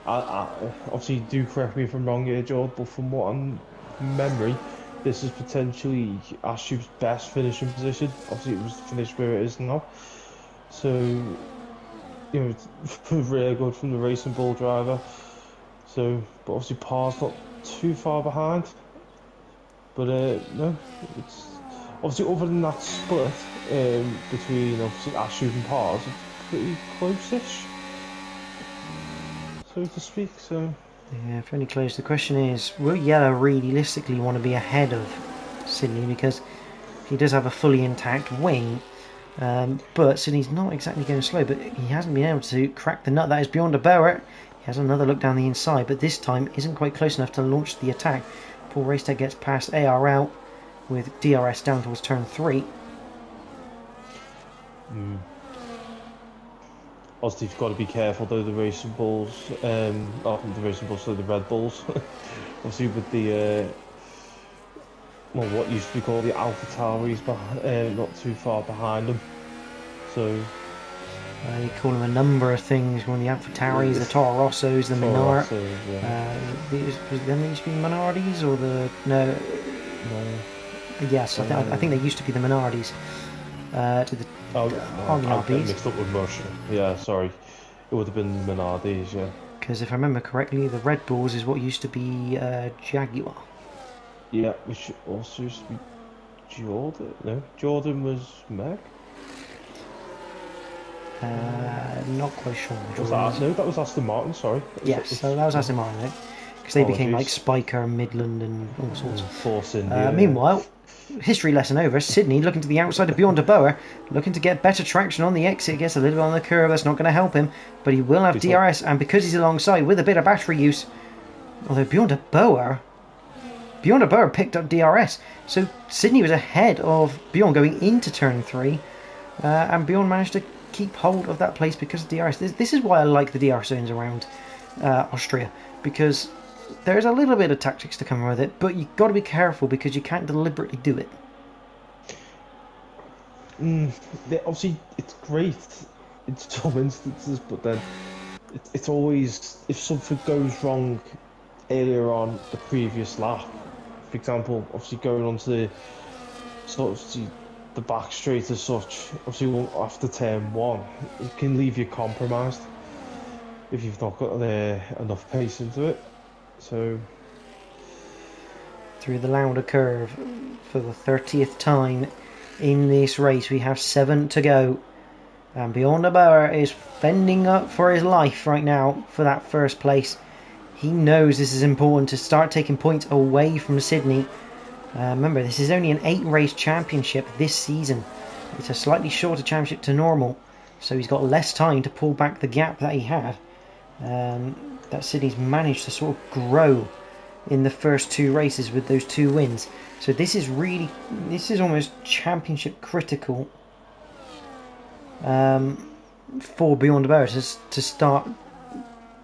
[SPEAKER 2] Obviously, do correct me if I'm wrong here, George, but from what I'm memory, this is potentially Ashtube's best finishing position. Obviously, it was finished where it is now. So, you know, it's really good from the Racing Bull driver. So, but obviously, Par's not too far behind. But no, it's obviously other than that split between obviously Ashtube and Par's, it's pretty close-ish, so to speak. So
[SPEAKER 1] yeah, fairly close. The question is, will Yellow realistically want to be ahead of Sydney because he does have a fully intact wing, but Sydney's not exactly going slow, but he hasn't been able to crack the nut that is beyond a Bower. He has another look down the inside, but this time isn't quite close enough to launch the attack. Paul Racetech gets past ARL with DRS down towards turn 3.
[SPEAKER 2] Obviously, you've got to be careful though. The Racing Bulls, not the Racing Bulls, so the Red Bulls. Obviously, with the well, what used to be called the Alpha Tauris, not too far behind them. So
[SPEAKER 1] you call them a number of things. One of the Alpha Tauris, the Toro Rossos, the Menard.
[SPEAKER 2] Yeah.
[SPEAKER 1] Then they used to be Menardis, or the no. Yes, I think they used to be the Menardis. To the
[SPEAKER 2] I'm mixed up with Mush. Yeah, sorry. It would have been Menardis, yeah.
[SPEAKER 1] Because if I remember correctly, the Red Bulls is what used to be Jaguar.
[SPEAKER 2] Yeah, which also used to be Jordan. No, Jordan was Meg.
[SPEAKER 1] Not quite sure.
[SPEAKER 2] That was Aston Martin. Sorry.
[SPEAKER 1] Yes, so that was Aston Martin, because they became like Spiker, Midland, and all sorts.
[SPEAKER 2] Force India.
[SPEAKER 1] Meanwhile, history lesson over. Sydney looking to the outside of Beyond a Bower, looking to get better traction on the exit. Gets a little bit on the curve. That's not going to help him, but he will have DRS, and because he's alongside with a bit of battery use, although Beyond a Bower picked up DRS, so Sydney was ahead of Bjorn going into turn 3, and Bjorn managed to keep hold of that place because of DRS. This is why I like the DRS zones around Austria, because there's a little bit of tactics to come with it, but you've got to be careful because you can't deliberately do it.
[SPEAKER 2] Obviously, it's great in some instances, but then it's always, if something goes wrong earlier on the previous lap, for example, obviously going onto the sort of the back straight as such, obviously after turn 1, it can leave you compromised if you've not got enough pace into it. So
[SPEAKER 1] through the Lauda curve for the 30th time in this race, we have 7 to go, and Beyond the Bower is fending up for his life right now for that first place. He knows this is important to start taking points away from Sydney. Remember, this is only an 8-race championship this season. It's a slightly shorter championship to normal, so he's got less time to pull back the gap that he had. That Sydney's managed to sort of grow in the first 2 races with those 2 wins. So this is almost championship critical for Beyond the Bower to start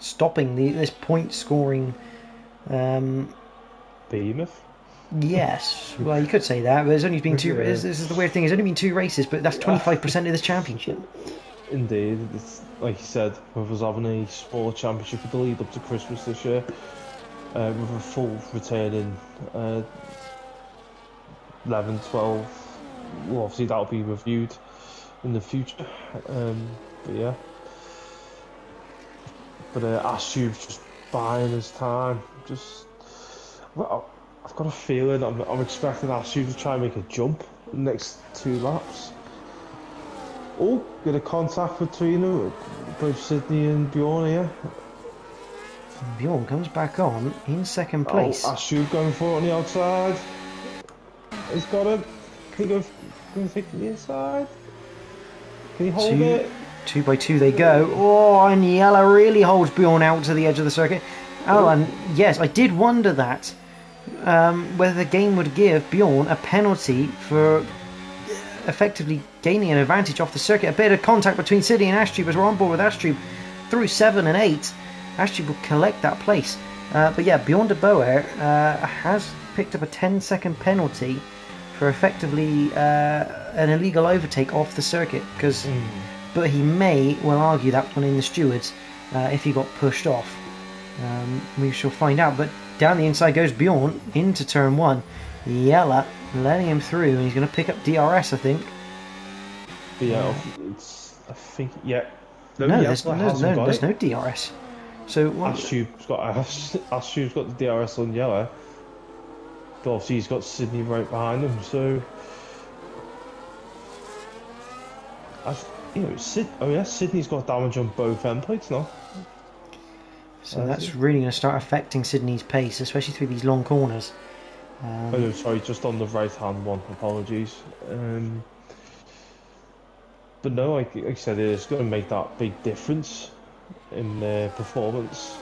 [SPEAKER 1] stopping this point scoring
[SPEAKER 2] behemoth.
[SPEAKER 1] Yes, well, you could say that, but there's only been two.
[SPEAKER 2] Yeah.
[SPEAKER 1] This is the weird thing. There's only been 2 races, but that's 25% of this championship.
[SPEAKER 2] Indeed, it's like you said, with us having a smaller championship for the lead up to Christmas this year, with a full return in 11, 12. Well, obviously that'll be reviewed in the future. But yeah. But Astube's just buying his time. Just, well, I've got a feeling I'm expecting Astube to try and make a jump the next 2 laps. Oh, get a contact between them, both Sydney and Bjorn here.
[SPEAKER 1] Bjorn comes back on in second place.
[SPEAKER 2] Oh, Astube going for it on the outside. He's got him. Can he go take the inside? Can he hold it?
[SPEAKER 1] 2 by 2 they go. Oh, and Yella really holds Bjorn out to the edge of the circuit. Alan, yes, I did wonder that. Whether the game would give Bjorn a penalty for effectively gaining an advantage off the circuit. A bit of contact between Sydney and Astrube as we're on board with Astrube through 7 and 8. Astrube will collect that place. But yeah, Bjorn de Boer has picked up a 10-second penalty for effectively an illegal overtake off the circuit. But he may well argue that one in the stewards if he got pushed off. We shall find out. But down the inside goes Bjorn into turn 1. Yella letting him through, and he's going to pick up DRS, I think.
[SPEAKER 2] Yeah, I think, yeah.
[SPEAKER 1] No, there's no DRS. So
[SPEAKER 2] Astube's got the DRS on Yella, but obviously he's got Sydney right behind him. So, Sydney's got damage on both end plates now.
[SPEAKER 1] So that's really going to start affecting Sydney's pace, especially through these long corners.
[SPEAKER 2] Oh no, sorry, just on the right hand one. Apologies. But no, like I said, it's going to make that big difference in performance.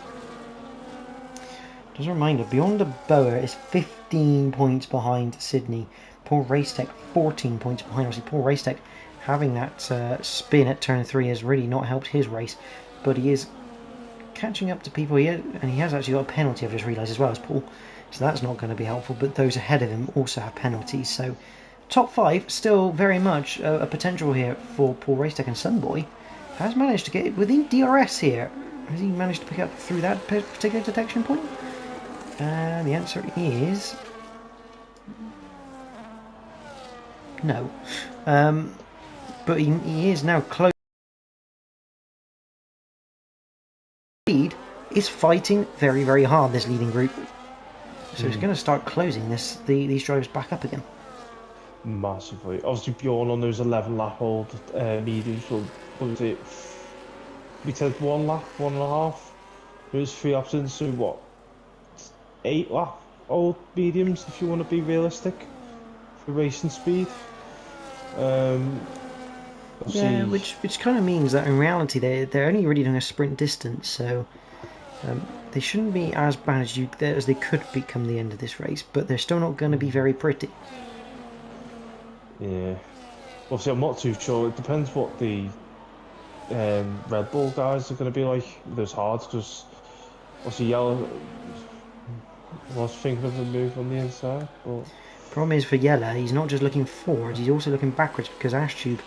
[SPEAKER 1] Just a reminder, Beyond the Boer is 15 points behind Sydney. Paul Racetech 14 points behind. Obviously, Paul Racetech having that spin at turn 3 has really not helped his race, but he is catching up to people here, and he has actually got a penalty, I've just realised, as well as Paul. So that's not going to be helpful, but those ahead of him also have penalties. So top 5 still very much a potential here for Paul Racetech, and Sunboy has managed to get within DRS here. Has he managed to pick up through that particular detection point? And the answer is no. But he is now close. Lead is fighting very, very hard, this leading group. So it's going to start closing these drivers back up again.
[SPEAKER 2] Massively. Obviously, Bjorn on those 11 lap old mediums. What was it? We said 1 lap, 1.5. There's 3 options. So what? 8 lap old mediums, if you want to be realistic for racing speed.
[SPEAKER 1] Yeah, which kind of means that in reality they're only really doing a sprint distance, so they shouldn't be as bad as they could become the end of this race, but they're still not going to be very pretty.
[SPEAKER 2] Yeah. Obviously, I'm not too sure. It depends what the Red Bull guys are going to be like. Those hards, because obviously Yellow was thinking of a move on the inside. But
[SPEAKER 1] problem is for Yella, he's not just looking forwards, he's also looking backwards, because Ashtube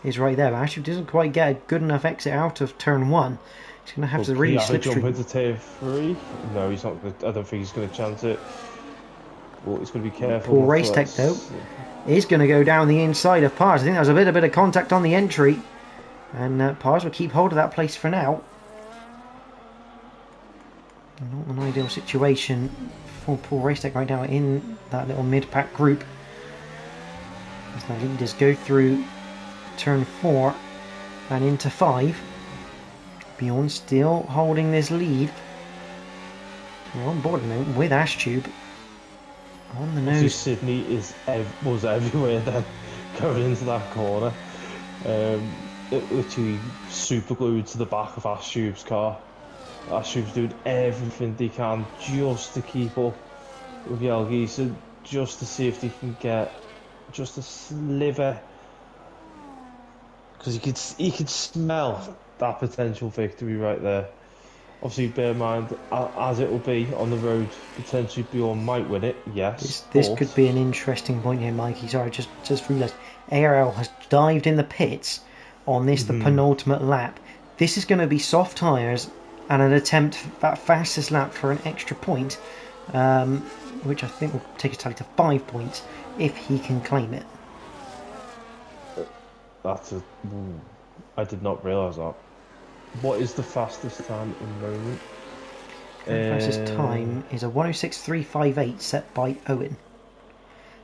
[SPEAKER 1] is right there. But Ashtube doesn't quite get a good enough exit out of turn 1. He's going to have to really slipstream.
[SPEAKER 2] Jump into tier 3? No, he's not. I don't think he's going to chance it. Well, he's going to be careful.
[SPEAKER 1] Paul Racetech though is going to go down the inside of Pars. I think there was a bit of contact on the entry, and Pars will keep hold of that place for now. Not an ideal situation for Paul Racetech right now in that little mid-pack group, as the leaders go through turn 4 and into 5. Bjorn still holding this lead. We're on board at the moment with Ashtube on the nose.
[SPEAKER 2] Sydney was everywhere then, going into that corner. It literally super glued to the back of Ashtube's car. Ashtube's doing everything they can just to keep up with Yelgisa, just to see if they can get just a sliver, because you could smell that potential victory right there. Obviously, bear in mind, as it will be on the road, potentially Bjorn might win it, yes.
[SPEAKER 1] This could be an interesting point here, Mikey. Sorry, I just realised ARL has dived in the pits on this, the penultimate lap. This is going to be soft tyres and an attempt at fastest lap for an extra point, which I think will take his tally to 5 points if he can claim it.
[SPEAKER 2] I did not realise that. What is the fastest time at the moment?
[SPEAKER 1] The fastest time is a 1:06.358 set by Owen.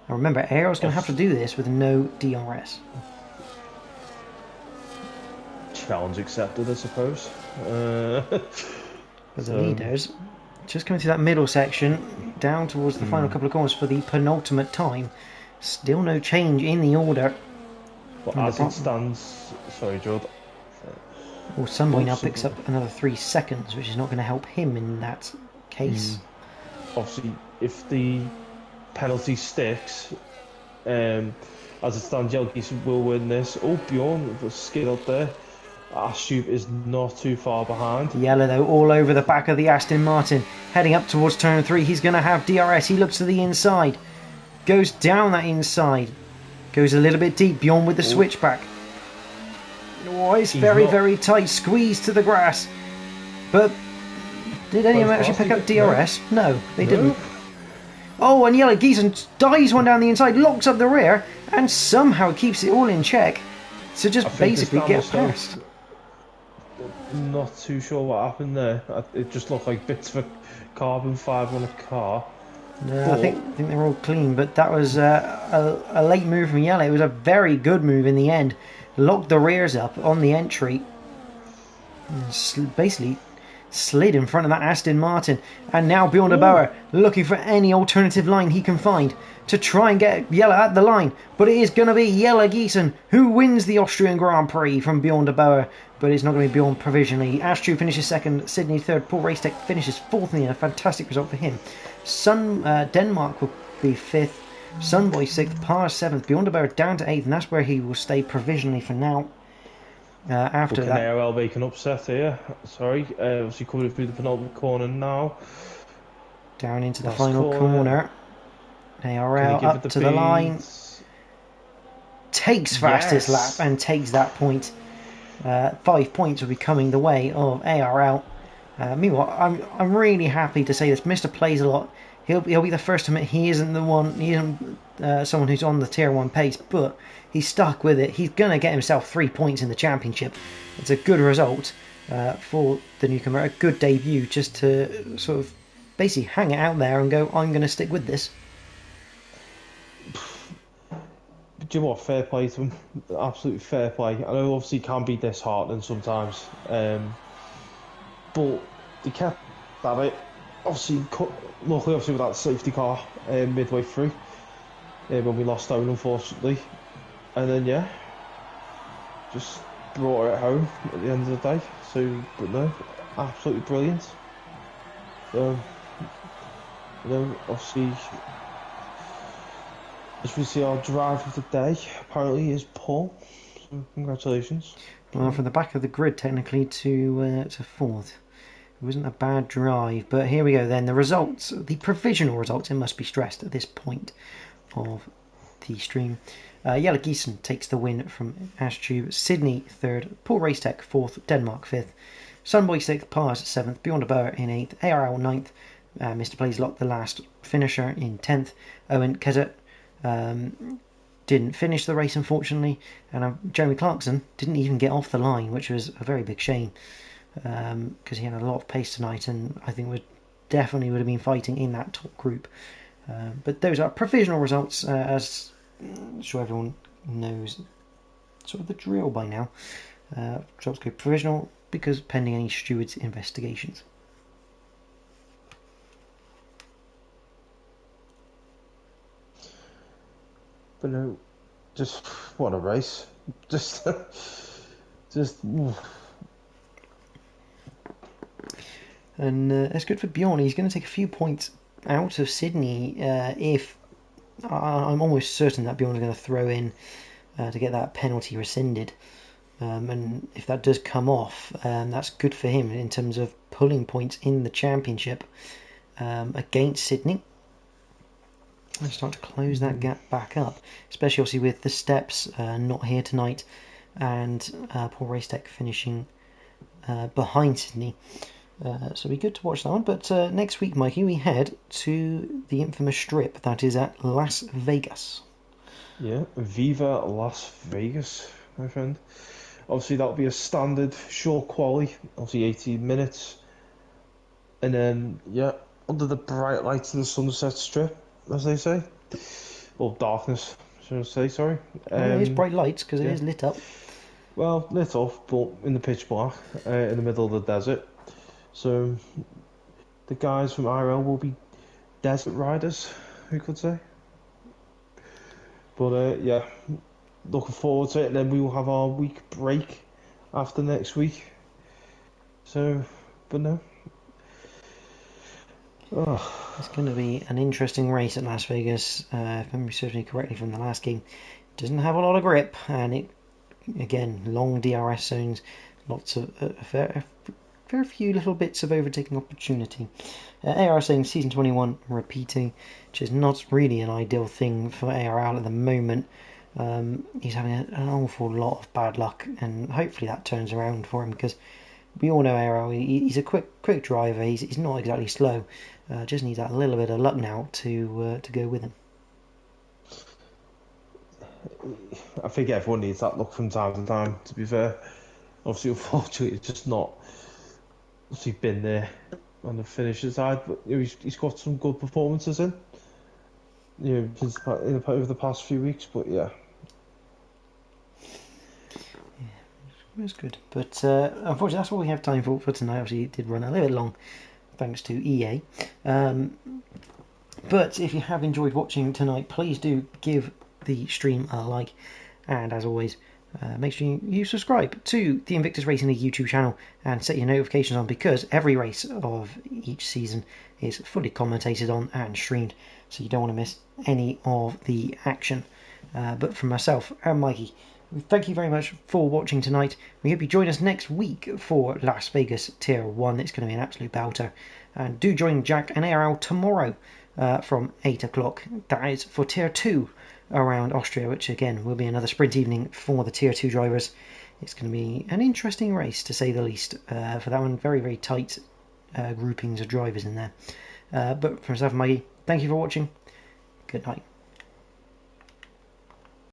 [SPEAKER 1] Now remember, ARL's going to have to do this with no DRS.
[SPEAKER 2] Challenge accepted, I suppose.
[SPEAKER 1] But the leaders, just coming through that middle section, down towards the final couple of corners for the penultimate time. Still no change in the order.
[SPEAKER 2] But as it stands, sorry, Jordan.
[SPEAKER 1] Well, Sunboy now picks up another 3 seconds, which is not going to help him in that case.
[SPEAKER 2] Obviously, if the penalty sticks, as it stands, Jelgis will win this. Oh, Bjorn was skid up there. Astrup is not too far behind.
[SPEAKER 1] Yellow, though, all over the back of the Aston Martin. Heading up towards turn 3, he's going to have DRS. He looks to the inside. Goes down that inside. Goes a little bit deep. Bjorn with the switchback. Oh, it's very tight. Squeeze to the grass. But did anyone actually pick up DRS? No, they didn't. Oh, and Yellow Giesen dives one down the inside, locks up the rear, and somehow keeps it all in check. So just basically get past.
[SPEAKER 2] Not too sure what happened there. It just looked like bits of carbon fibre on a car.
[SPEAKER 1] No, I think they're all clean, but that was a late move from Yellow. It was a very good move in the end. Locked the rears up on the entry. Basically slid in front of that Aston Martin. And now Bjorn de Bauer looking for any alternative line he can find to try and get Yellow at the line. But it is going to be Yellow Giesen who wins the Austrian Grand Prix from Bjorn de Bauer. But it's not going to be Bjorn provisionally. Astrup finishes second, Sydney third, Paul Racetech finishes fourth in the end. A fantastic result for him. Denmark will be fifth. Sunboy sixth, Par seventh, Bjorn de Bauer down to eighth, and that's where he will stay provisionally for now. After that,
[SPEAKER 2] ARL make an upset here. Sorry, obviously coming through the penultimate corner now.
[SPEAKER 1] Down into the final corner. ARL up to the line. Takes fastest lap and takes that point. 5 points will be coming the way of ARL. Meanwhile, I'm really happy to say this. Mr. Plays a lot. He'll be the first to admit he isn't the one. He isn't someone who's on the tier 1 pace, but he's stuck with it. He's gonna get himself 3 points in the championship. It's a good result for the newcomer. A good debut, just to sort of basically hang it out there and go, I'm gonna stick with this.
[SPEAKER 2] Do you know what? Fair play to him. Absolutely fair play. I know obviously it can be disheartening sometimes, but he kept at it. Obviously, luckily, with that safety car midway through when we lost Owen, unfortunately, and then just brought it home at the end of the day. So, but no, absolutely brilliant. So, obviously, as we see, our drive of the day apparently is Paul. So, congratulations.
[SPEAKER 1] Well, from the back of the grid, technically to fourth. It wasn't a bad drive, but here we go then. The results, the provisional results, it must be stressed at this point of the stream. Yellow Giesen takes the win from Astrup. Sydney third, Paul Racetech fourth, Denmark fifth, Sunboy sixth, Pars seventh, Bjorn de Bauer in eighth, ARL ninth, Mr. Blazelock the last finisher in 10th, Owen Kezet didn't finish the race unfortunately, and Jeremy Clarkson didn't even get off the line, which was a very big shame. Because he had a lot of pace tonight, and I think would have been fighting in that top group. But those are provisional results, as I'm sure everyone knows sort of the drill by now. Results go provisional because pending any stewards' investigations.
[SPEAKER 2] But no, just what a race! Just.
[SPEAKER 1] And that's good for Bjorn. He's going to take a few points out of Sydney if I'm almost certain that Bjorn is going to throw in to get that penalty rescinded. And if that does come off, that's good for him in terms of pulling points in the championship against Sydney. I'm starting to close that gap back up, especially obviously with the steps not here tonight, and Paul Racetech finishing behind Sydney. So it'll be good to watch that one. But next week, Mikey, we head to the infamous strip that is at Las Vegas.
[SPEAKER 2] Yeah, Viva Las Vegas, my friend. Obviously, that'll be a standard short quali, obviously 18 minutes. And then, yeah, under the bright lights of the Sunset Strip, as they say. Or darkness, should I say, sorry.
[SPEAKER 1] Well, it is bright lights because it
[SPEAKER 2] yeah.
[SPEAKER 1] is lit up.
[SPEAKER 2] Well, lit off, but in the pitch black, in the middle of the desert. So, the guys from IRL will be desert riders, we could say. But, yeah, looking forward to it. And then we will have our week break after next week. So, but no. Oh.
[SPEAKER 1] It's going to be an interesting race at Las Vegas. If memory serves me correctly from the last game, it doesn't have a lot of grip, and it, again, long DRS zones, lots of fair few little bits of overtaking opportunity. AR saying season 21 repeating, which is not really an ideal thing for ARL at the moment. He's having an awful lot of bad luck, and hopefully that turns around for him, because we all know ARL, he's a quick driver, he's not exactly slow, just needs that little bit of luck now to go with him.
[SPEAKER 2] I think everyone needs that luck from time to time, to be fair. Obviously, unfortunately, it's just not obviously been there on the finisher side, but you know, he's got some good performances in, you know, since over the past few weeks. But yeah,
[SPEAKER 1] It was good, but unfortunately that's all we have time for tonight. Obviously it did run a little bit long thanks to EA, but if you have enjoyed watching tonight, please do give the stream a like, and as always, make sure you subscribe to the Invictus Racing League YouTube channel and set your notifications on, because every race of each season is fully commentated on and streamed, so you don't want to miss any of the action. But from myself and Mikey, thank you very much for watching tonight. We hope you join us next week for Las Vegas Tier 1. It's going to be an absolute belter. And do join Jack and ARL tomorrow from 8 o'clock. That is for Tier 2 around Austria, which again will be another sprint evening for the Tier 2 drivers. It's going to be an interesting race, to say the least, for that one. Very, very tight groupings of drivers in there. But for myself and Mikey, thank you for watching. Good night.